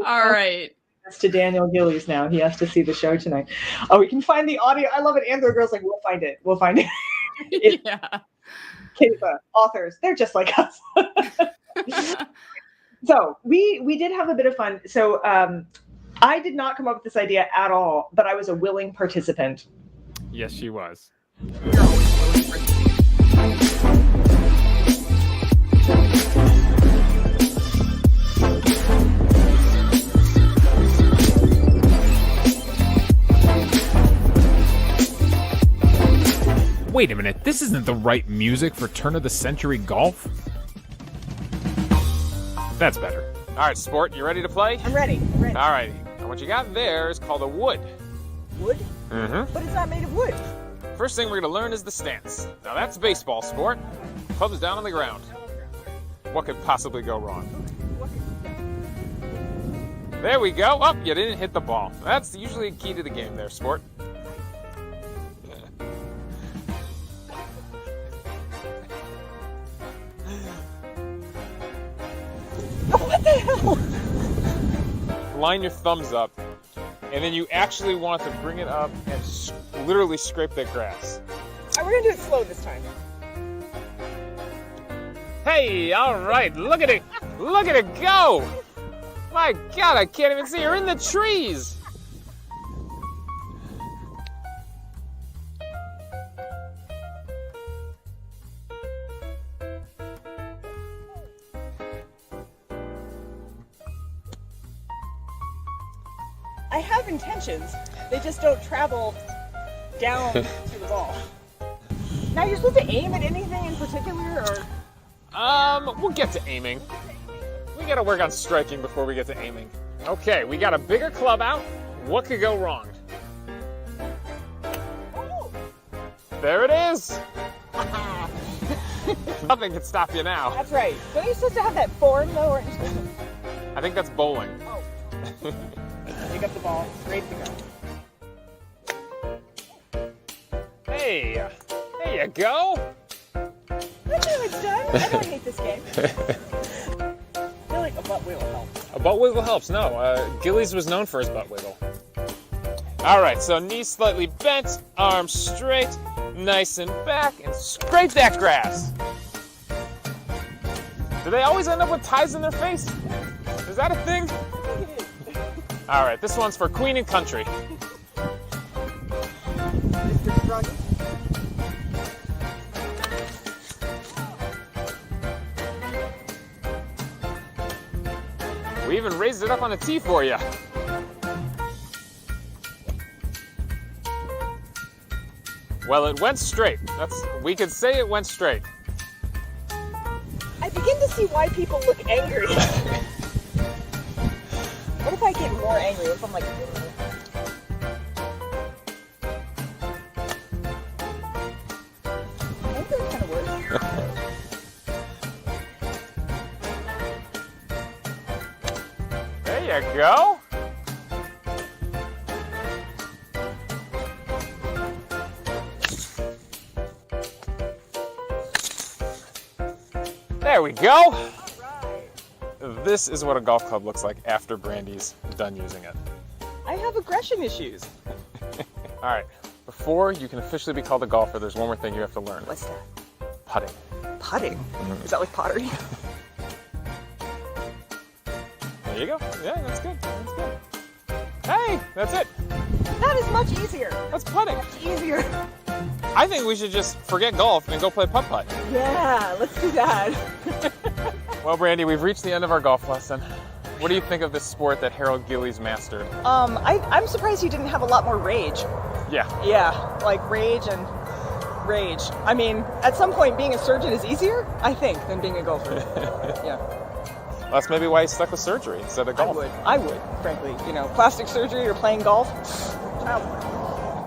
All right. To Daniel Gillies now. He has to see the show tonight. Oh, we can find the audio. I love it. Andrew Girl's like, we'll find it. Yeah. Kiva, authors, they're just like us. So we did have a bit of fun. So I did not come up with this idea at all, but I was a willing participant. Yes, she was. Wait a minute, this isn't the right music for turn of the century golf? That's better. All right, sport, you ready to play? I'm ready. All right. Now what you got there is called a wood. Wood? Mm-hmm. But it's not made of wood. First thing we're going to learn is the stance. Now that's baseball sport. Club is down on the ground. What could possibly go wrong? There we go. Oh, you didn't hit the ball. That's usually key to the game there, sport. What the hell? Line your thumbs up, and then you actually want to bring it up and literally scrape that grass. All right, we're gonna do it slow this time. Hey, all right, look at it go! My God, I can't even see her in the trees. I have intentions. They just don't travel down to the ball. Now you're supposed to aim at anything in particular, or? We'll get to aiming. We gotta work on striking before we get to aiming. Okay, we got a bigger club out. What could go wrong? Oh. There it is. Nothing can stop you now. That's right. Don't you supposed to have that form though, or? I think that's bowling. Oh. Pick up the ball. Raise the gun. Hey, there you go. That's how it's done. I don't hate this game. I feel like a butt wiggle helps. A butt wiggle helps. No, Gillies was known for his butt wiggle. All right, so knees slightly bent, arms straight, nice and back, and scrape that grass. Do they always end up with ties in their face? Is that a thing? I think it is. All right, this one's for Queen and Country. Mr. Froggy. We even raised it up on a tee for you. Well, it went straight. We could say it went straight. I begin to see why people look angry. What if I get more angry? What if I'm like... I think that kind of works. There you go. There we go. All right. This is what a golf club looks like after Brandy's done using it. I have aggression issues. All right, before you can officially be called a golfer, there's one more thing you have to learn. What's that? Putting. Putting? Is that like pottery? There you go. Yeah, that's good. That's good. Hey, that's it. That is much easier. That's putting. Much easier. I think we should just forget golf and go play putt-putt. Yeah, let's do that. Well, Brandy, we've reached the end of our golf lesson. What do you think of this sport that Harold Gillies mastered? I'm surprised you didn't have a lot more rage. Yeah. Yeah, like rage and rage. I mean, at some point being a surgeon is easier, I think, than being a golfer. Yeah. Well, that's maybe why he stuck with surgery instead of golf. I would, frankly. You know, plastic surgery or playing golf.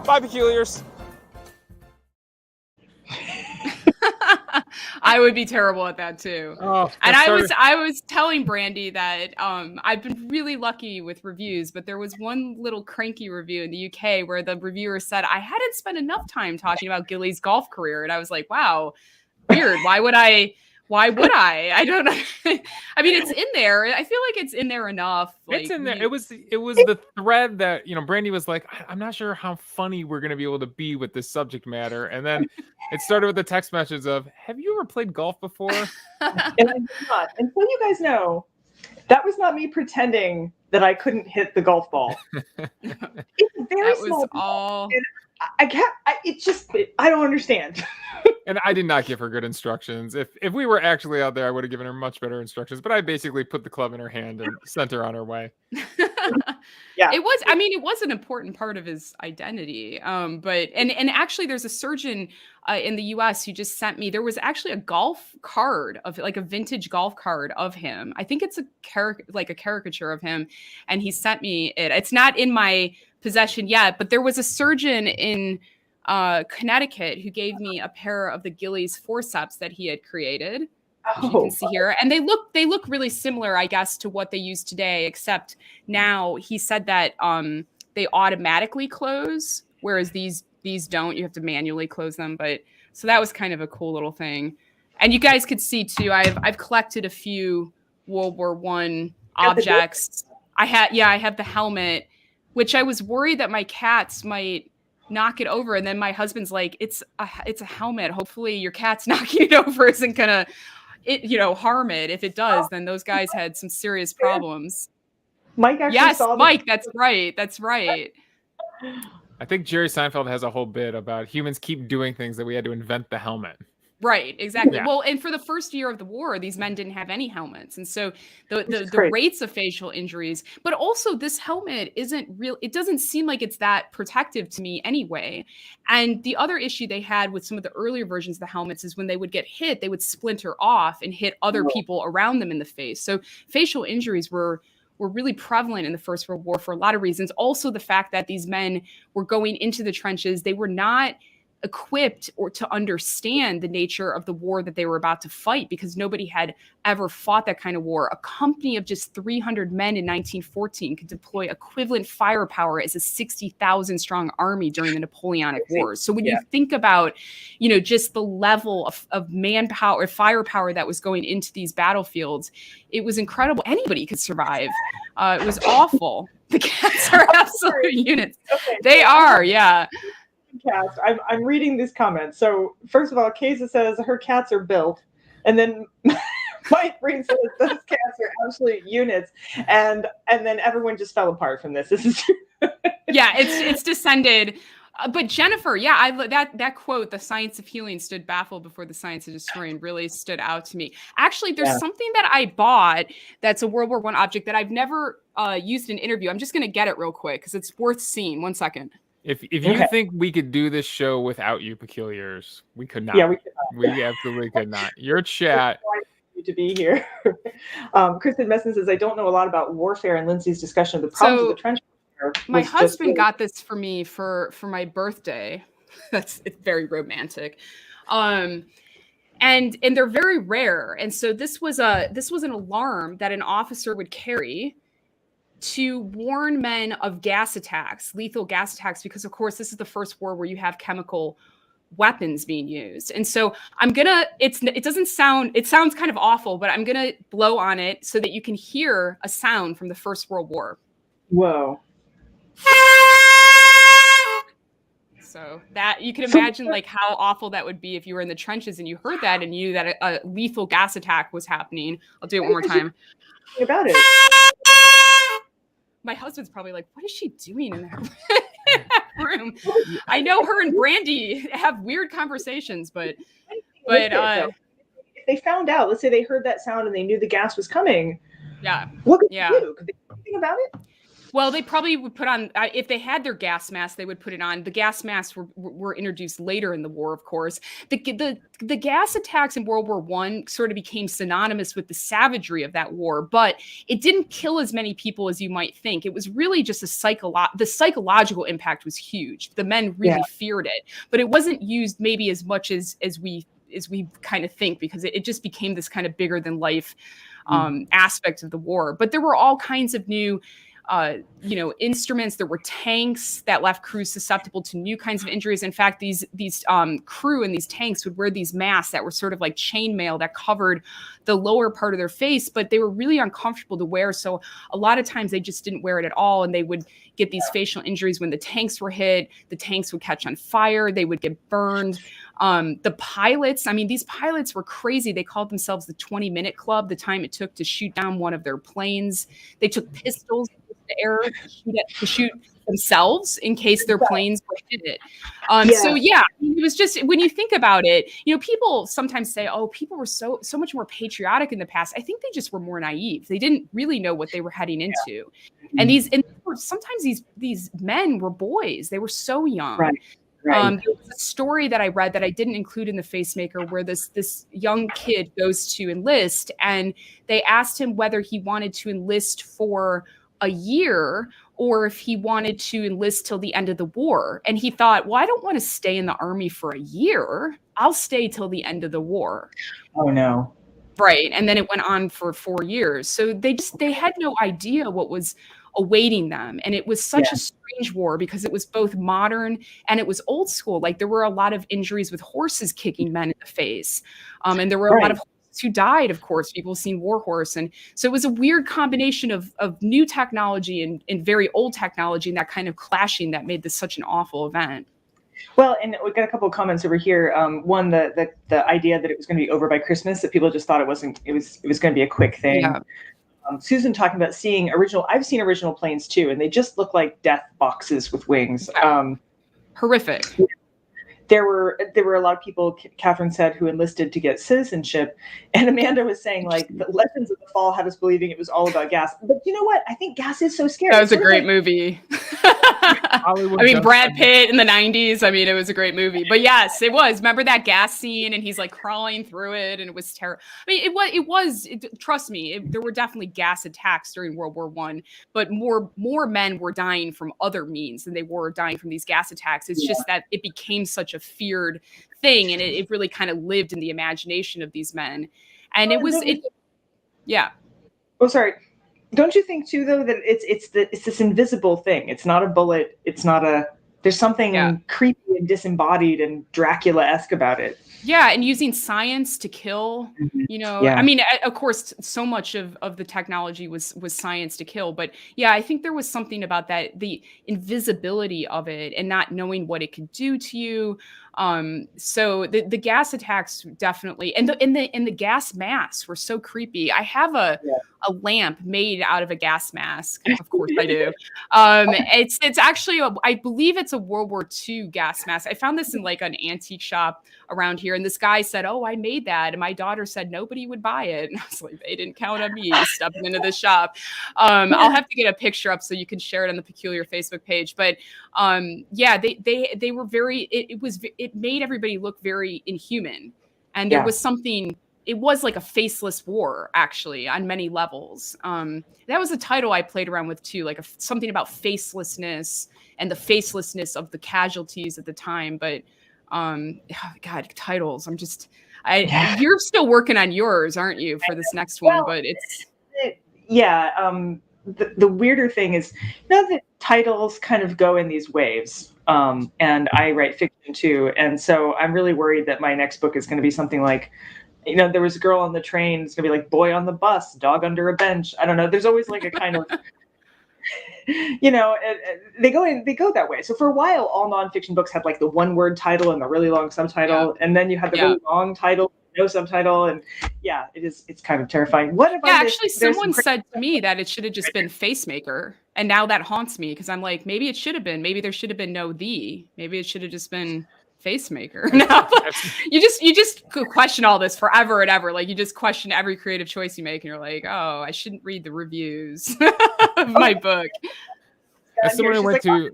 Bye, peculiars. I would be terrible at that too. Oh, and I was telling Brandy that I've been really lucky with reviews, but there was one little cranky review in the UK where the reviewer said I hadn't spent enough time talking about Gillies' golf career, and I was like, wow, weird. Why would I? I don't know. I mean, it's in there. I feel like it's in there enough. Like, it's in there. It was the thread that, Brandy was like, I'm not sure how funny we're going to be able to be with this subject matter. And then it started with the text message of, have you ever played golf before? And I did not. And so you guys know, that was not me pretending that I couldn't hit the golf ball. It's a very small ball. I can't. I don't understand. And I did not give her good instructions. If we were actually out there, I would have given her much better instructions. But I basically put the club in her hand and sent her on her way. Yeah, it was. I mean, it was an important part of his identity. But actually, there's a surgeon in the U.S. who just sent me. There was actually a golf card of like a vintage golf card of him. I think it's a caricature of him, and he sent me it. It's not in my possession yet, but there was a surgeon in Connecticut who gave me a pair of the Gillies forceps that he had created. You can see here, and they look really similar, I guess, to what they use today, except now he said that they automatically close, whereas these don't. You have to manually close them. But so that was kind of a cool little thing. And you guys could see too, I've collected a few World War I objects. I have the helmet, which I was worried that my cats might knock it over, and then my husband's like, it's a helmet. Hopefully your cat's knocking it over isn't gonna harm it. If it does, then those guys had some serious problems. Mike actually saw Mike, that's right. I think Jerry Seinfeld has a whole bit about humans keep doing things that we had to invent the helmet. Right, exactly. Yeah. Well, and for the first year of the war, these men didn't have any helmets. And so the rates of facial injuries, but also this helmet isn't real. It doesn't seem like it's that protective to me anyway. And the other issue they had with some of the earlier versions of the helmets is when they would get hit, they would splinter off and hit other people around them in the face. So facial injuries were really prevalent in the First World War for a lot of reasons. Also, the fact that these men were going into the trenches, they were not equipped or to understand the nature of the war that they were about to fight, because nobody had ever fought that kind of war. A company of just 300 men in 1914 could deploy equivalent firepower as a 60,000 strong army during the Napoleonic Wars. So when you think about, just the level of manpower, firepower that was going into these battlefields, it was incredible. Anybody could survive. It was awful. The cats are absolute units. Okay. They are, yeah. Cast. I'm reading these comments. So first of all, Keza says her cats are built, and then Mike Breen says those cats are absolute units, and then everyone just fell apart from this. This is yeah, it's descended. But Jennifer, that quote, "The science of healing stood baffled before the science of destroying," really stood out to me. Actually, there's something that I bought that's a World War I object that I've never used in an interview. I'm just going to get it real quick because it's worth seeing. 1 second. If you think we could do this show without you peculiars, we could not. Yeah, we could not. We absolutely could not. Your chat. To be here. Kristen Messon says, I don't know a lot about warfare, and Lindsay's discussion of the problems of the trench warfare. My husband got this for me for my birthday. It's very romantic. And they're very rare. And so this was an alarm that an officer would carry to warn men of gas attacks, lethal gas attacks, because of course this is the first war where you have chemical weapons being used. And so it sounds kind of awful, but I'm gonna blow on it so that you can hear a sound from the First World War. Whoa. So that you can imagine like how awful that would be if you were in the trenches and you heard that and you knew that a lethal gas attack was happening. I'll do it one more time. About it. My husband's probably like, what is she doing in that room? I know her and Brandy have weird conversations, but if they found out, let's say they heard that sound and they knew the gas was coming. Yeah. What could they do? Could they do anything about it? Well, they probably would put on, if they had their gas masks, they would put it on. The gas masks were introduced later in the war, of course. The gas attacks in World War I sort of became synonymous with the savagery of that war, but it didn't kill as many people as you might think. It was really just the psychological impact was huge. The men really feared it, but it wasn't used maybe as much as we kind of think, because it just became this kind of bigger than life aspect of the war. But there were all kinds of new instruments. There were tanks that left crews susceptible to new kinds of injuries. In fact, these crew in these tanks would wear these masks that were sort of like chainmail that covered the lower part of their face, but they were really uncomfortable to wear. So a lot of times they just didn't wear it at all. And they would get these facial injuries when the tanks were hit. The tanks would catch on fire. They would get burned. The pilots, these pilots were crazy. They called themselves the 20-minute club, the time it took to shoot down one of their planes. They took pistols into the air to shoot themselves in case their planes were hit it. So it was just, when you think about it, people sometimes say, oh, people were so much more patriotic in the past. I think they just were more naive. They didn't really know what they were heading into. And sometimes these men were boys. They were so young. Right. There was a story that I read that I didn't include in the Facemaker, where this young kid goes to enlist, and they asked him whether he wanted to enlist for a year or if he wanted to enlist till the end of the war. And he thought, well, I don't want to stay in the army for a year. I'll stay till the end of the war. Oh, no. Right. And then it went on for 4 years. So they had no idea what was awaiting them. And it was such a strange war because it was both modern and it was old school. Like there were a lot of injuries with horses kicking men in the face. And there were a lot of horses who died, of course. People have seen War Horse. And so it was a weird combination of new technology and very old technology, and that kind of clashing that made this such an awful event. Well, and we got a couple of comments over here. One, the idea that it was going to be over by Christmas, that people just thought it was going to be a quick thing. Yeah. Susan talking about seeing I've seen original planes too, and they just look like death boxes with wings. Horrific. there were a lot of people, Catherine said, who enlisted to get citizenship, and Amanda was saying like the Legends of the Fall had us believing it was all about gas. But you know what? I think gas is so scary. That was a great movie. I mean, Brad Pitt in the 90s. I mean, it was a great movie. But yes, it was. Remember that gas scene, and he's like crawling through it, and it was terrible. I mean, trust me, there were definitely gas attacks during World War I, but more men were dying from other means than they were dying from these gas attacks. It's just that it became such a feared thing, and it really kind of lived in the imagination of these men. And yeah. Oh, sorry. Don't you think too, though, that it's this invisible thing? It's not a bullet. It's not there's something creepy and disembodied and Dracula-esque about it. Yeah, and using science to kill, I mean, of course, so much of the technology was science to kill. But yeah, I think there was something about that, the invisibility of it and not knowing what it could do to you. So the gas attacks definitely, and the gas masks were so creepy. I have a lamp made out of a gas mask. Of course I do. It's actually, I believe it's a World War II gas mask. I found this in like an antique shop around here. And this guy said, "Oh, I made that." And my daughter said nobody would buy it. And I was like, they didn't count on me stepping into the shop. I'll have to get a picture up so you can share it on the Peculiar Facebook page. But they were very, it made everybody look very inhuman. And there was something, it was like a faceless war, actually, on many levels. That was a title I played around with too, like something about facelessness and the facelessness of the casualties at the time. But God, titles. You're still working on yours, aren't you, for this next one? But the weirder thing is, that titles kind of go in these waves. And I write fiction too, and so I'm really worried that my next book is going to be something like, there was a girl on the train. It's gonna be like boy on the bus, dog under a bench. I don't know. There's always like a kind of they go that way. So for a while, all nonfiction books had like the one word title and the really long subtitle, and then you had the really long title, no subtitle, and it's kind of terrifying. What about actually someone said to me that it should have just been Facemaker, and now that haunts me because I'm like, maybe it should have been, maybe there should have been maybe it should have just been Facemaker. No, you just question all this forever and ever. Like you just question every creative choice you make, and you're like, oh, I shouldn't read the reviews of my book. As someone who went to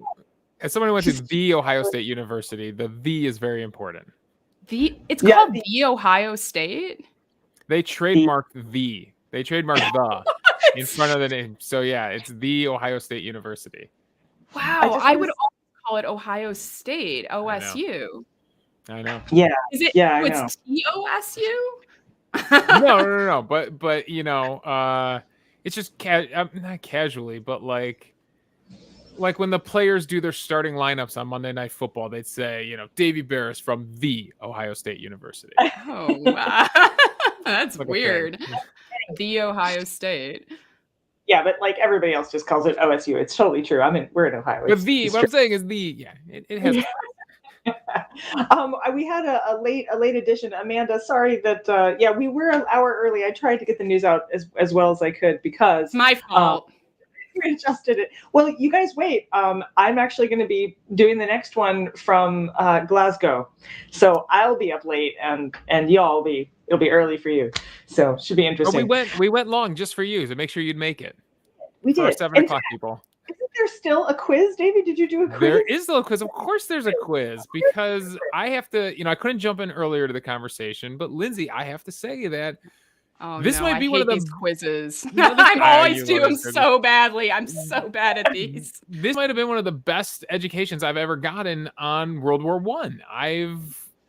the Ohio State University, the is very important. It's called the Ohio State. They trademarked the. They trademarked the in front of the name. So yeah, it's the Ohio State University. Wow, I would call it Ohio State, OSU. I know. Yeah. Is it? Yeah, it's TOSU? No. But it's just not casually, but like when the players do their starting lineups on Monday Night Football, they'd say, Davey Berris from the Ohio State University. Oh, wow. That's weird. The Ohio State. Yeah, but like everybody else just calls it OSU. It's totally true. we're in Ohio. But what I'm saying is it has. We had a late edition. Amanda, sorry that we were an hour early. I tried to get the news out as well as I could because my fault. We adjusted it. Well, you guys wait. I'm actually going to be doing the next one from Glasgow, so I'll be up late, and it'll be early for you. So should be interesting. We went long just for you to make sure you'd make it. We did. Our 7 o'clock people. Isn't there still a quiz, Davey? Did you do a quiz? There is still a quiz. Of course, there's a quiz because I have to. I couldn't jump in earlier to the conversation, but Lindsay, I have to say that. This might be one of these quizzes. I always do them so badly. I'm so bad at these. This might have been one of the best educations I've ever gotten on World War I.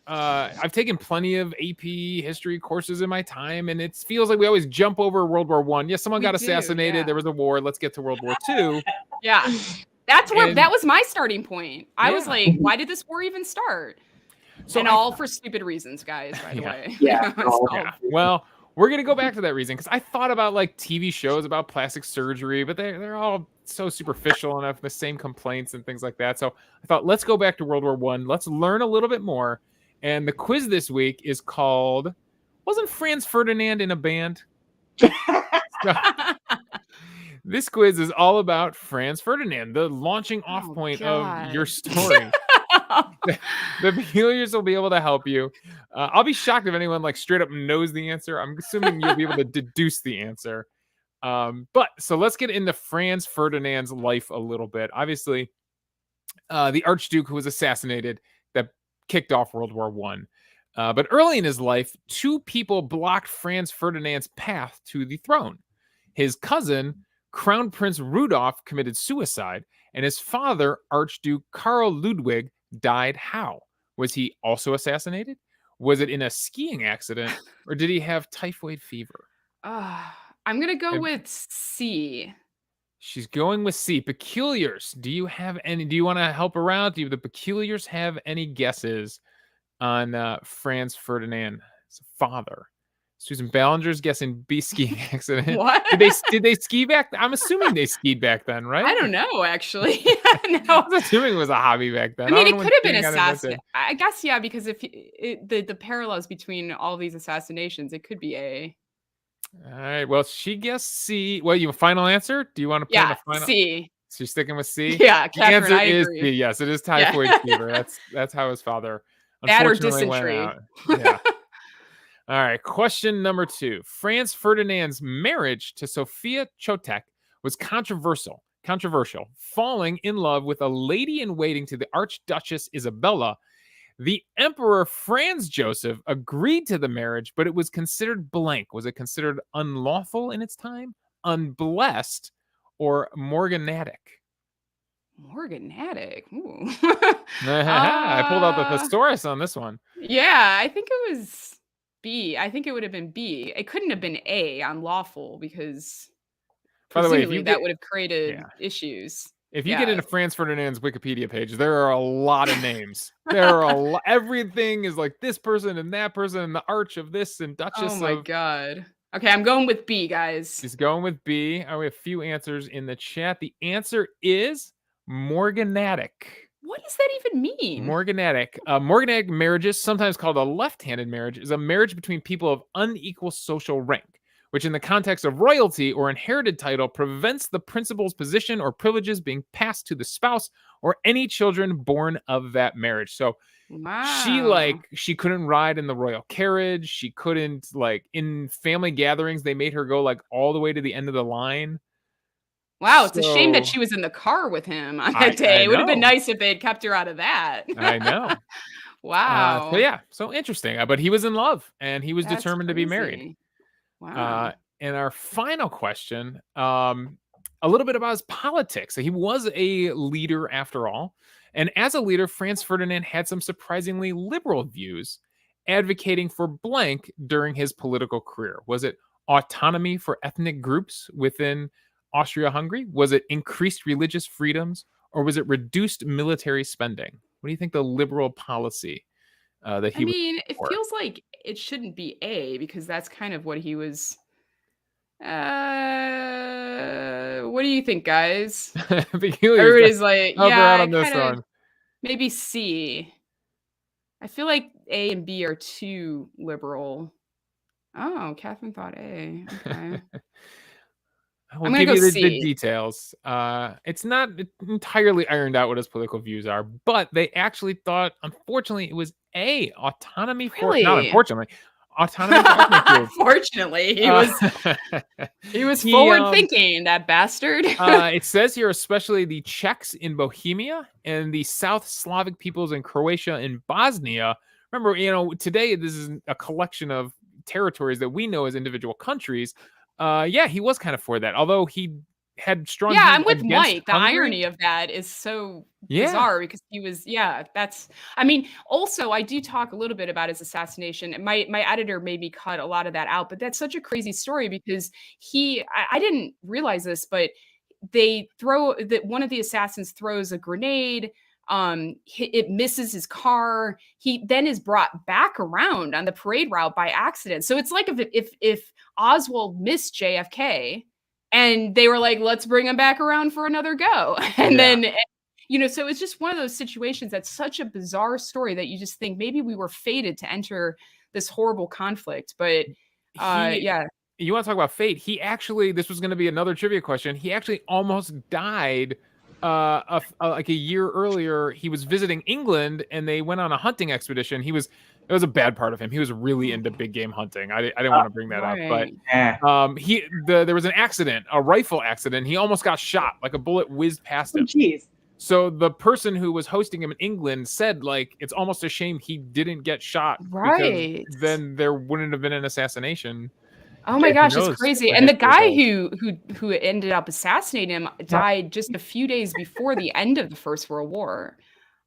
I've taken plenty of AP history courses in my time, and it feels like we always jump over World War I. Yes, someone got assassinated. Yeah. There was a war. Let's get to World War II. Yeah, that was my starting point. I was like, why did this war even start? So all for stupid reasons, guys. By the way. Yeah. Well. We're going to go back to that reason because I thought about like TV shows about plastic surgery, but they're all so superficial and have the same complaints and things like that. So I thought, let's go back to World War I. Let's learn a little bit more. And the quiz this week is called, wasn't Franz Ferdinand in a band? This quiz is all about Franz Ferdinand, the launching off point of your story. The Peculiars will be able to help you. I'll be shocked if anyone like straight up knows the answer. I'm assuming you'll be able to deduce the answer. But so let's get into Franz Ferdinand's life a little bit. Obviously, the Archduke who was assassinated that kicked off World War One. But early in his life, two people blocked Franz Ferdinand's path to the throne. His cousin, Crown Prince Rudolf, committed suicide, and his father, Archduke Karl Ludwig, died how? Was he also assassinated? Was it in a skiing accident, or did he have typhoid fever? I'm going to go with C. She's going with C. Peculiars. Do you have any? Do you want to help her out? Do the Peculiars have any guesses on Franz Ferdinand's father? Susan Ballinger's guessing B, skiing accident. What? Did they ski back? I'm assuming they skied back then, right? I don't know, actually. I was assuming it was a hobby back then. I mean, it could have been assassination. I guess, yeah, because if the parallels between all these assassinations, it could be A. All right. Well, she guessed C. Well, you have a final answer? Do you want to put in a final? C. So you're sticking with C? Yeah, Catherine, the answer I is agree. C. Yes, it is typhoid fever. That's how his father That or unfortunately went dysentery. out. Yeah. All right. Question number 2. Franz Ferdinand's marriage to Sophia Chotek was controversial, falling in love with a lady in waiting to the Archduchess Isabella. The Emperor Franz Joseph agreed to the marriage, but it was considered blank. Was it considered unlawful in its time, unblessed, or morganatic? Morganatic. Ooh. I pulled out the thesaurus on this one. Yeah, I think it was B. I think it would have been B. It couldn't have been A, unlawful, because By the way, presumably that would have created issues. If you get into Franz Ferdinand's Wikipedia page, there are a lot of names. There are a lot. Everything is like this person and that person and the arch of this and duchess. Oh my god. Okay, I'm going with B, guys. She's going with B. We have a few answers in the chat. The answer is morganatic. What does that even mean? Morganatic. Morganatic marriages, sometimes called a left-handed marriage, is a marriage between people of unequal social rank, which in the context of royalty or inherited title prevents the principal's position or privileges being passed to the spouse or any children born of that marriage. So she couldn't ride in the royal carriage. She couldn't, like, in family gatherings, they made her go like all the way to the end of the line. Wow, it's a shame that she was in the car with him on that day. It would have been nice if they had kept her out of that. I know. Wow. So interesting. But he was in love and he was determined to be married. Wow. And our final question, a little bit about his politics. He was a leader after all. And as a leader, Franz Ferdinand had some surprisingly liberal views, advocating for blank during his political career. Was it autonomy for ethnic groups within Austria-Hungary? Was it increased religious freedoms? Or was it reduced military spending? What do you think the liberal policy that he it feels like it shouldn't be A, because that's kind of what he was. What do you think, guys? Everybody's like, maybe C. I feel like A and B are too liberal. Oh, Catherine thought A. Okay. We'll give you the details. It's not entirely ironed out what his political views are, but they actually thought, unfortunately, it was A, autonomy for not unfortunately. Autonomy for ethnic groups. Fortunately, he was forward thinking, that bastard. It says here, especially the Czechs in Bohemia and the South Slavic peoples in Croatia and Bosnia. Remember, today this is a collection of territories that we know as individual countries. He was kind of for that, although he had strong. Yeah, I'm with Mike. The irony of that is so bizarre, because he was. Also, I do talk a little bit about his assassination, and my editor made me cut a lot of that out. But that's such a crazy story, because I didn't realize this, but one of the assassins throws a grenade. It misses his car. He then is brought back around on the parade route by accident. So it's like if Oswald missed JFK and they were like, let's bring him back around for another go. And then, so it's just one of those situations that's such a bizarre story that you just think maybe we were fated to enter this horrible conflict. But you want to talk about fate? He actually, this was going to be another trivia question. He actually almost died like a year earlier, he was visiting England and they went on a hunting expedition. It was a bad part of him. He was really into big game hunting. I didn't want to bring that up, but there was an accident, a rifle accident. He almost got shot, like a bullet whizzed past him. Jeez. So the person who was hosting him in England said, like, it's almost a shame he didn't get shot, Right? because then there wouldn't have been an assassination. Oh my gosh, it's crazy. And the guy who who ended up assassinating him died just a few days before the end of the First World War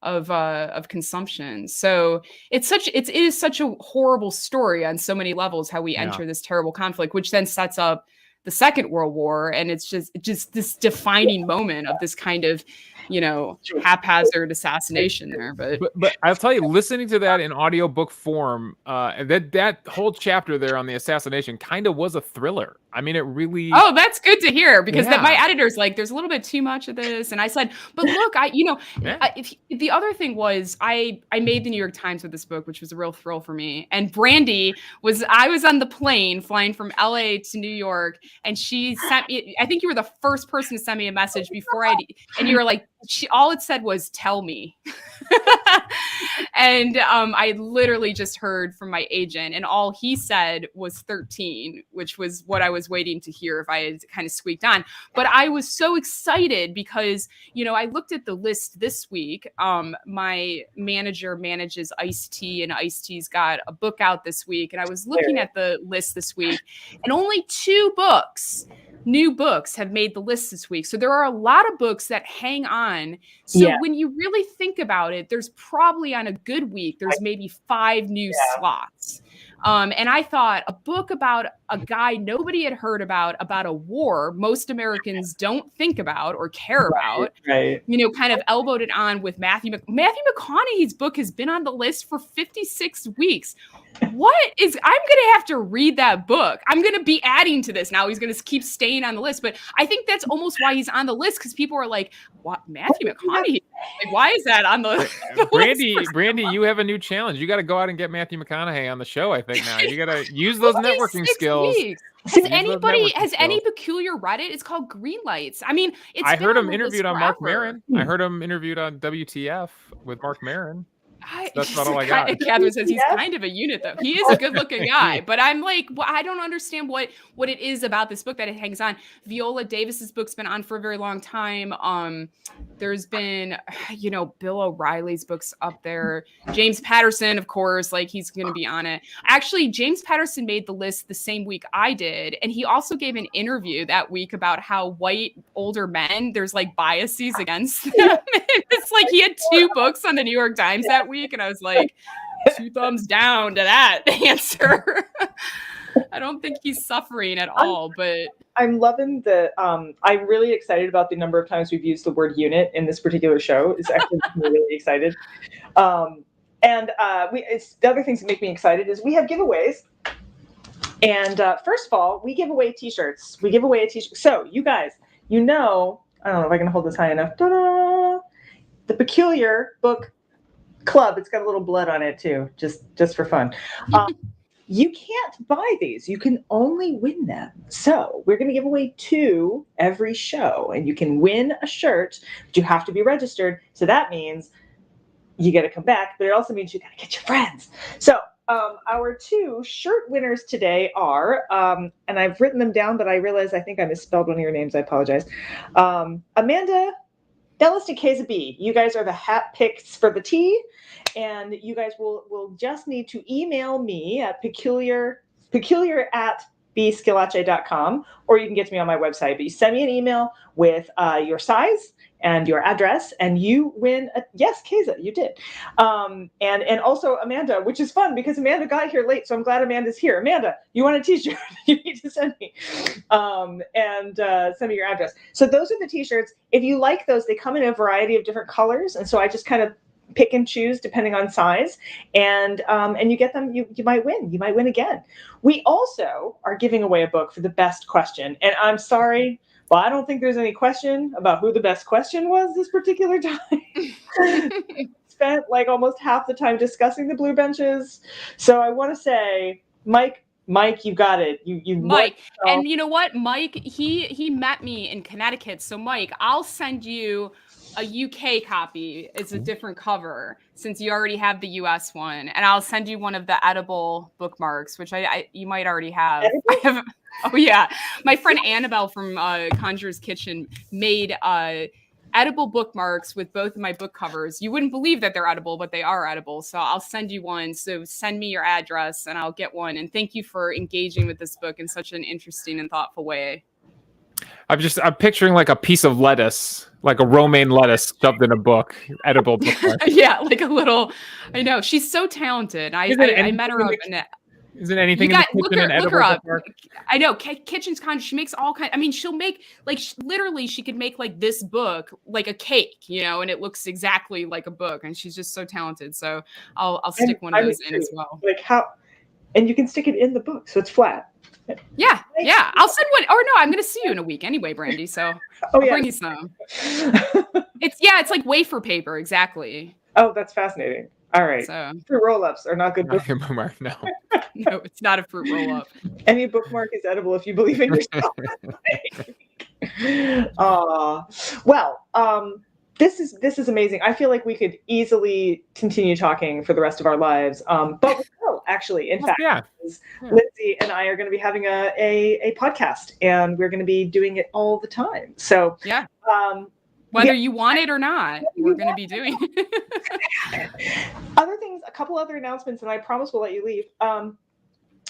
of consumption. So it is such a horrible story on so many levels, how we enter this terrible conflict, which then sets up the Second World War. And it's just this defining moment of this kind of, haphazard assassination there. But I'll tell you, listening to that in audiobook form, that whole chapter there on the assassination kind of was a thriller. I mean, it really. Oh, that's good to hear, because my editor's like, there's a little bit too much of this, and I said, but look, the other thing was I made the New York Times with this book, which was a real thrill for me. And Brandy I was on the plane flying from LA to New York, and she sent me. I think you were the first person to send me a message before and you were like, all it said was "tell me," and I literally just heard from my agent, and all he said was 13, which was what I was waiting to hear if I had kind of squeaked on. But I was so excited because I looked at the list this week. My manager manages Ice-T, and Ice-T's got a book out this week, and I was looking at the list this week, and only 2 new books have made the list this week. So there are a lot of books that hang on. So when you really think about it, there's probably on a good week, there's maybe 5 new slots. And I thought a book about a guy nobody had heard about a war most Americans don't think about or care about, kind of elbowed it on with Matthew McConaughey's book has been on the list for 56 weeks. I'm going to have to read that book. I'm going to be adding to this now. He's going to keep staying on the list. But I think that's almost why he's on the list, because people are like, what, Matthew McConaughey? Like, why is that on the list? Brandy, you have a new challenge. You got to go out and get Matthew McConaughey on the show, I think now. You got to use those networking skills. Has any peculiar read it? It's called Green Lights. I mean, I heard him interviewed on Mark Maron. I heard him interviewed on WTF with Mark Maron. That's not all I got. Catherine says he's kind of a unit, though. He is a good-looking guy, but I'm like, I don't understand what it is about this book that it hangs on. Viola Davis's book's been on for a very long time. There's been, Bill O'Reilly's book's up there. James Patterson, of course, like he's going to be on it. Actually, James Patterson made the list the same week I did, and he also gave an interview that week about how white older men, there's like biases against them. It's like he had 2 books on the New York Times that week, and I was like, 2 thumbs down to that answer. I don't think he's suffering at all, but I'm loving I'm really excited about the number of times we've used the word unit in this particular show. It's actually really excited. The other things that make me excited is we have giveaways. And first of all, we give away t-shirts. We give away a t-shirt. So you guys, I don't know if I can hold this high enough. Ta-da! The Peculiar Book Club. It's got a little blood on it too, just for fun. You can't buy these. You can only win them. So we're going to give away 2 every show, and you can win a shirt, but you have to be registered. So that means you got to come back, but it also means you got to get your friends. So our 2 shirt winners today are, and I've written them down, but I realize I think I misspelled one of your names. I apologize. Amanda Dallas and Keza B, you guys are the hat picks for the tea, and you guys will just need to email me at peculiar@bskillace.com, or you can get to me on my website. But you send me an email with your size and your address, and you win. Yes, Keza, you did. And also Amanda, which is fun because Amanda got here late, so I'm glad Amanda's here. Amanda, you want a t-shirt? You need to send me and send me your address. So those are the t-shirts. If you like those, they come in a variety of different colors, and so I just kind of pick and choose depending on size, and you get them. You might win. You might win again. We also are giving away a book for the best question, and I'm sorry. Well, I don't think there's any question about who the best question was this particular time. Spent like almost half the time discussing the blue benches. So I want to say, Mike, Mike, you got it. You Mike. And you know what? Mike, he met me in Connecticut. So Mike, I'll send you a UK copy. It's a different cover since you already have the US one. And I'll send you one of the edible bookmarks, which you might already have. Oh yeah. My friend Annabelle from Conjurer's Kitchen made edible bookmarks with both of my book covers. You wouldn't believe that they're edible, but they are edible. So I'll send you one. So send me your address and I'll get one. And thank you for engaging with this book in such an interesting and thoughtful way. I'm picturing like a piece of lettuce, like a romaine lettuce stuffed in a book, edible bookmark. Yeah, like a little, I know. She's so talented. I met her up in it. Isn't anything in the kitchen an edible bookmark? I know. Kitchen's kind. She makes all kind. I mean, she'll make like literally. She could make like this book like a cake, you know, and it looks exactly like a book. And she's just so talented. So I'll stick one of those in as well. Like how, and you can stick it in the book, so it's flat. Yeah. I'll send one. Or no, I'm going to see you in a week anyway, Brandy. So I'll bring you some. It's like wafer paper, exactly. Oh, that's fascinating. All right. So, fruit roll-ups are not good bookmark. No. No, it's not a fruit roll-up. Any bookmark is edible if you believe in yourself. This is amazing. I feel like we could easily continue talking for the rest of our lives. But we will actually, in fact, Lindsey and I are going to be having a podcast, and we're going to be doing it all the time. So whether you want it or not, we're going to be doing it. Other things, a couple other announcements, and I promise we'll let you leave,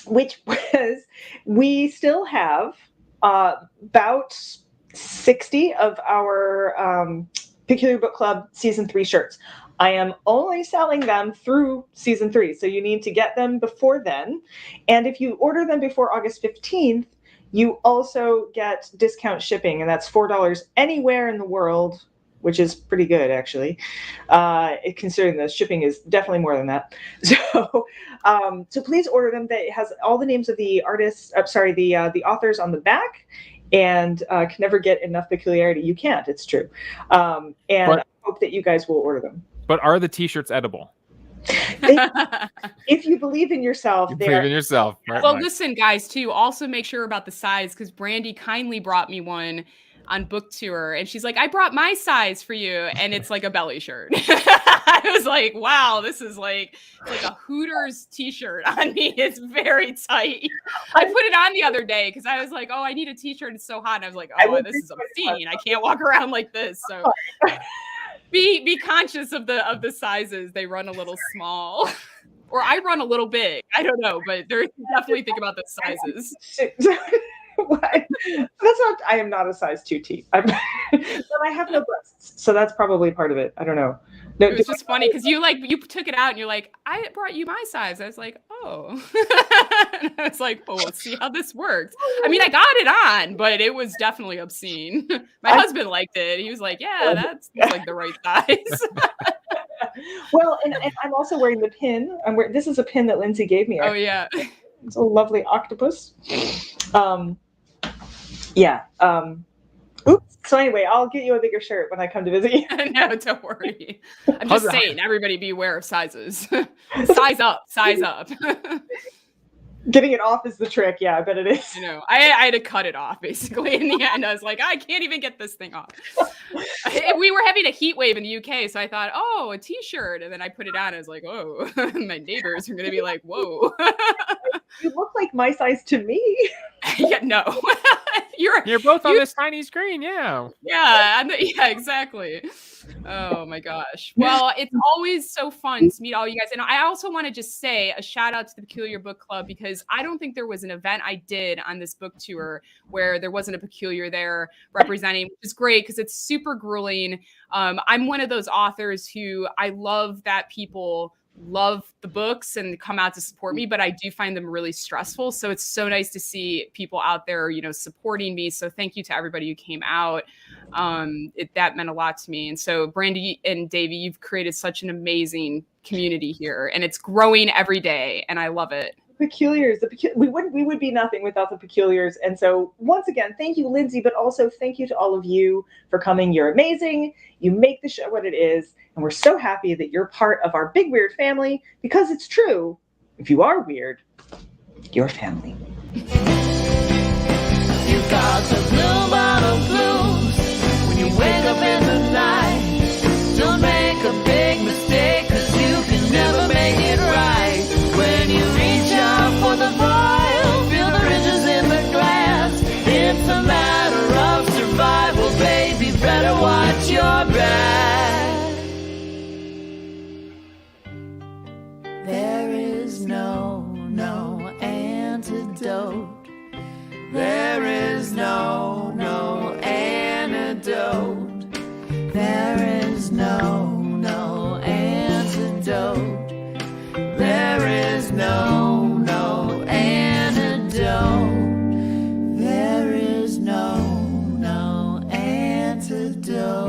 which was we still have about 60 of our Peculiar Book Club Season 3 shirts. I am only selling them through Season 3, so you need to get them before then. And if you order them before August 15th, you also get discount shipping, and that's $4 anywhere in the world, which is pretty good, actually, considering the shipping is definitely more than that. So please order them. It has all the names of the artists, the authors on the back, and can never get enough peculiarity. You can't, it's true. I hope that you guys will order them. But are the t-shirts edible? If you believe in yourself, believe in yourself. Right, well, listen, guys, too. Also, make sure about the size, because Brandy kindly brought me one on book tour, and she's like, "I brought my size for you," and it's like a belly shirt. I was like, "Wow, this is like a Hooters t-shirt on me. It's very tight." I put it on the other day because I was like, "Oh, I need a t-shirt. It's so hot." And I was like, "Oh, this is obscene. I can't walk around like this." So. Be conscious of the sizes. They run a little small, or I run a little big. I don't know, but definitely think about the sizes. That's not. I am not a size 2T. But I have no breasts, so that's probably part of it. I don't know. No, it was just funny because you took it out and you're like, "I brought you my size." I was like, "Oh," and I was like, "Oh, let's see how this works." I mean, I got it on, but it was definitely obscene. My husband liked it. He was like, "Yeah, that's like the right size." Well, and I'm also wearing the pin. This is a pin that Lindsey gave me. Oh yeah, it's a lovely octopus. Oops. So anyway, I'll get you a bigger shirt when I come to visit you. No, don't worry. I'm just saying, everybody be aware of sizes. Size up. Getting it off is the trick. Yeah, I bet it is. You know, I had to cut it off basically in the end. I was like, I can't even get this thing off. We were having a heat wave in the UK, so I thought, oh, a t-shirt, and then I put it on. I was like, oh, my neighbors are gonna be like, whoa. You look like my size to me. Yeah, no. You're both on this tiny screen, yeah. Yeah, exactly. Oh my gosh. Well, it's always so fun to meet all you guys. And I also want to just say a shout out to the Peculiar Book Club, because I don't think there was an event I did on this book tour where there wasn't a Peculiar there representing, which is great because it's super grueling. I'm one of those authors who I love that people love the books and come out to support me, but I do find them really stressful. So it's so nice to see people out there, supporting me. So thank you to everybody who came out. That meant a lot to me. And so Brandy and Davey, you've created such an amazing community here, and it's growing every day, and I love it. Peculiars, we would be nothing without the Peculiars. And so once again, thank you, Lindsey, but also thank you to all of you for coming. You're amazing. You make the show what it is. And we're so happy that you're part of our big weird family, because it's true. If you are weird, your family. You got the blue bottle blues when you wake up in the night. Don't make a big mistake, 'cause you can never make it right. When you reach out for the vial, feel the ridges in the glass. It's a matter of survival, baby, better watch your back. There is no antidote. There is no antidote. There is no antidote.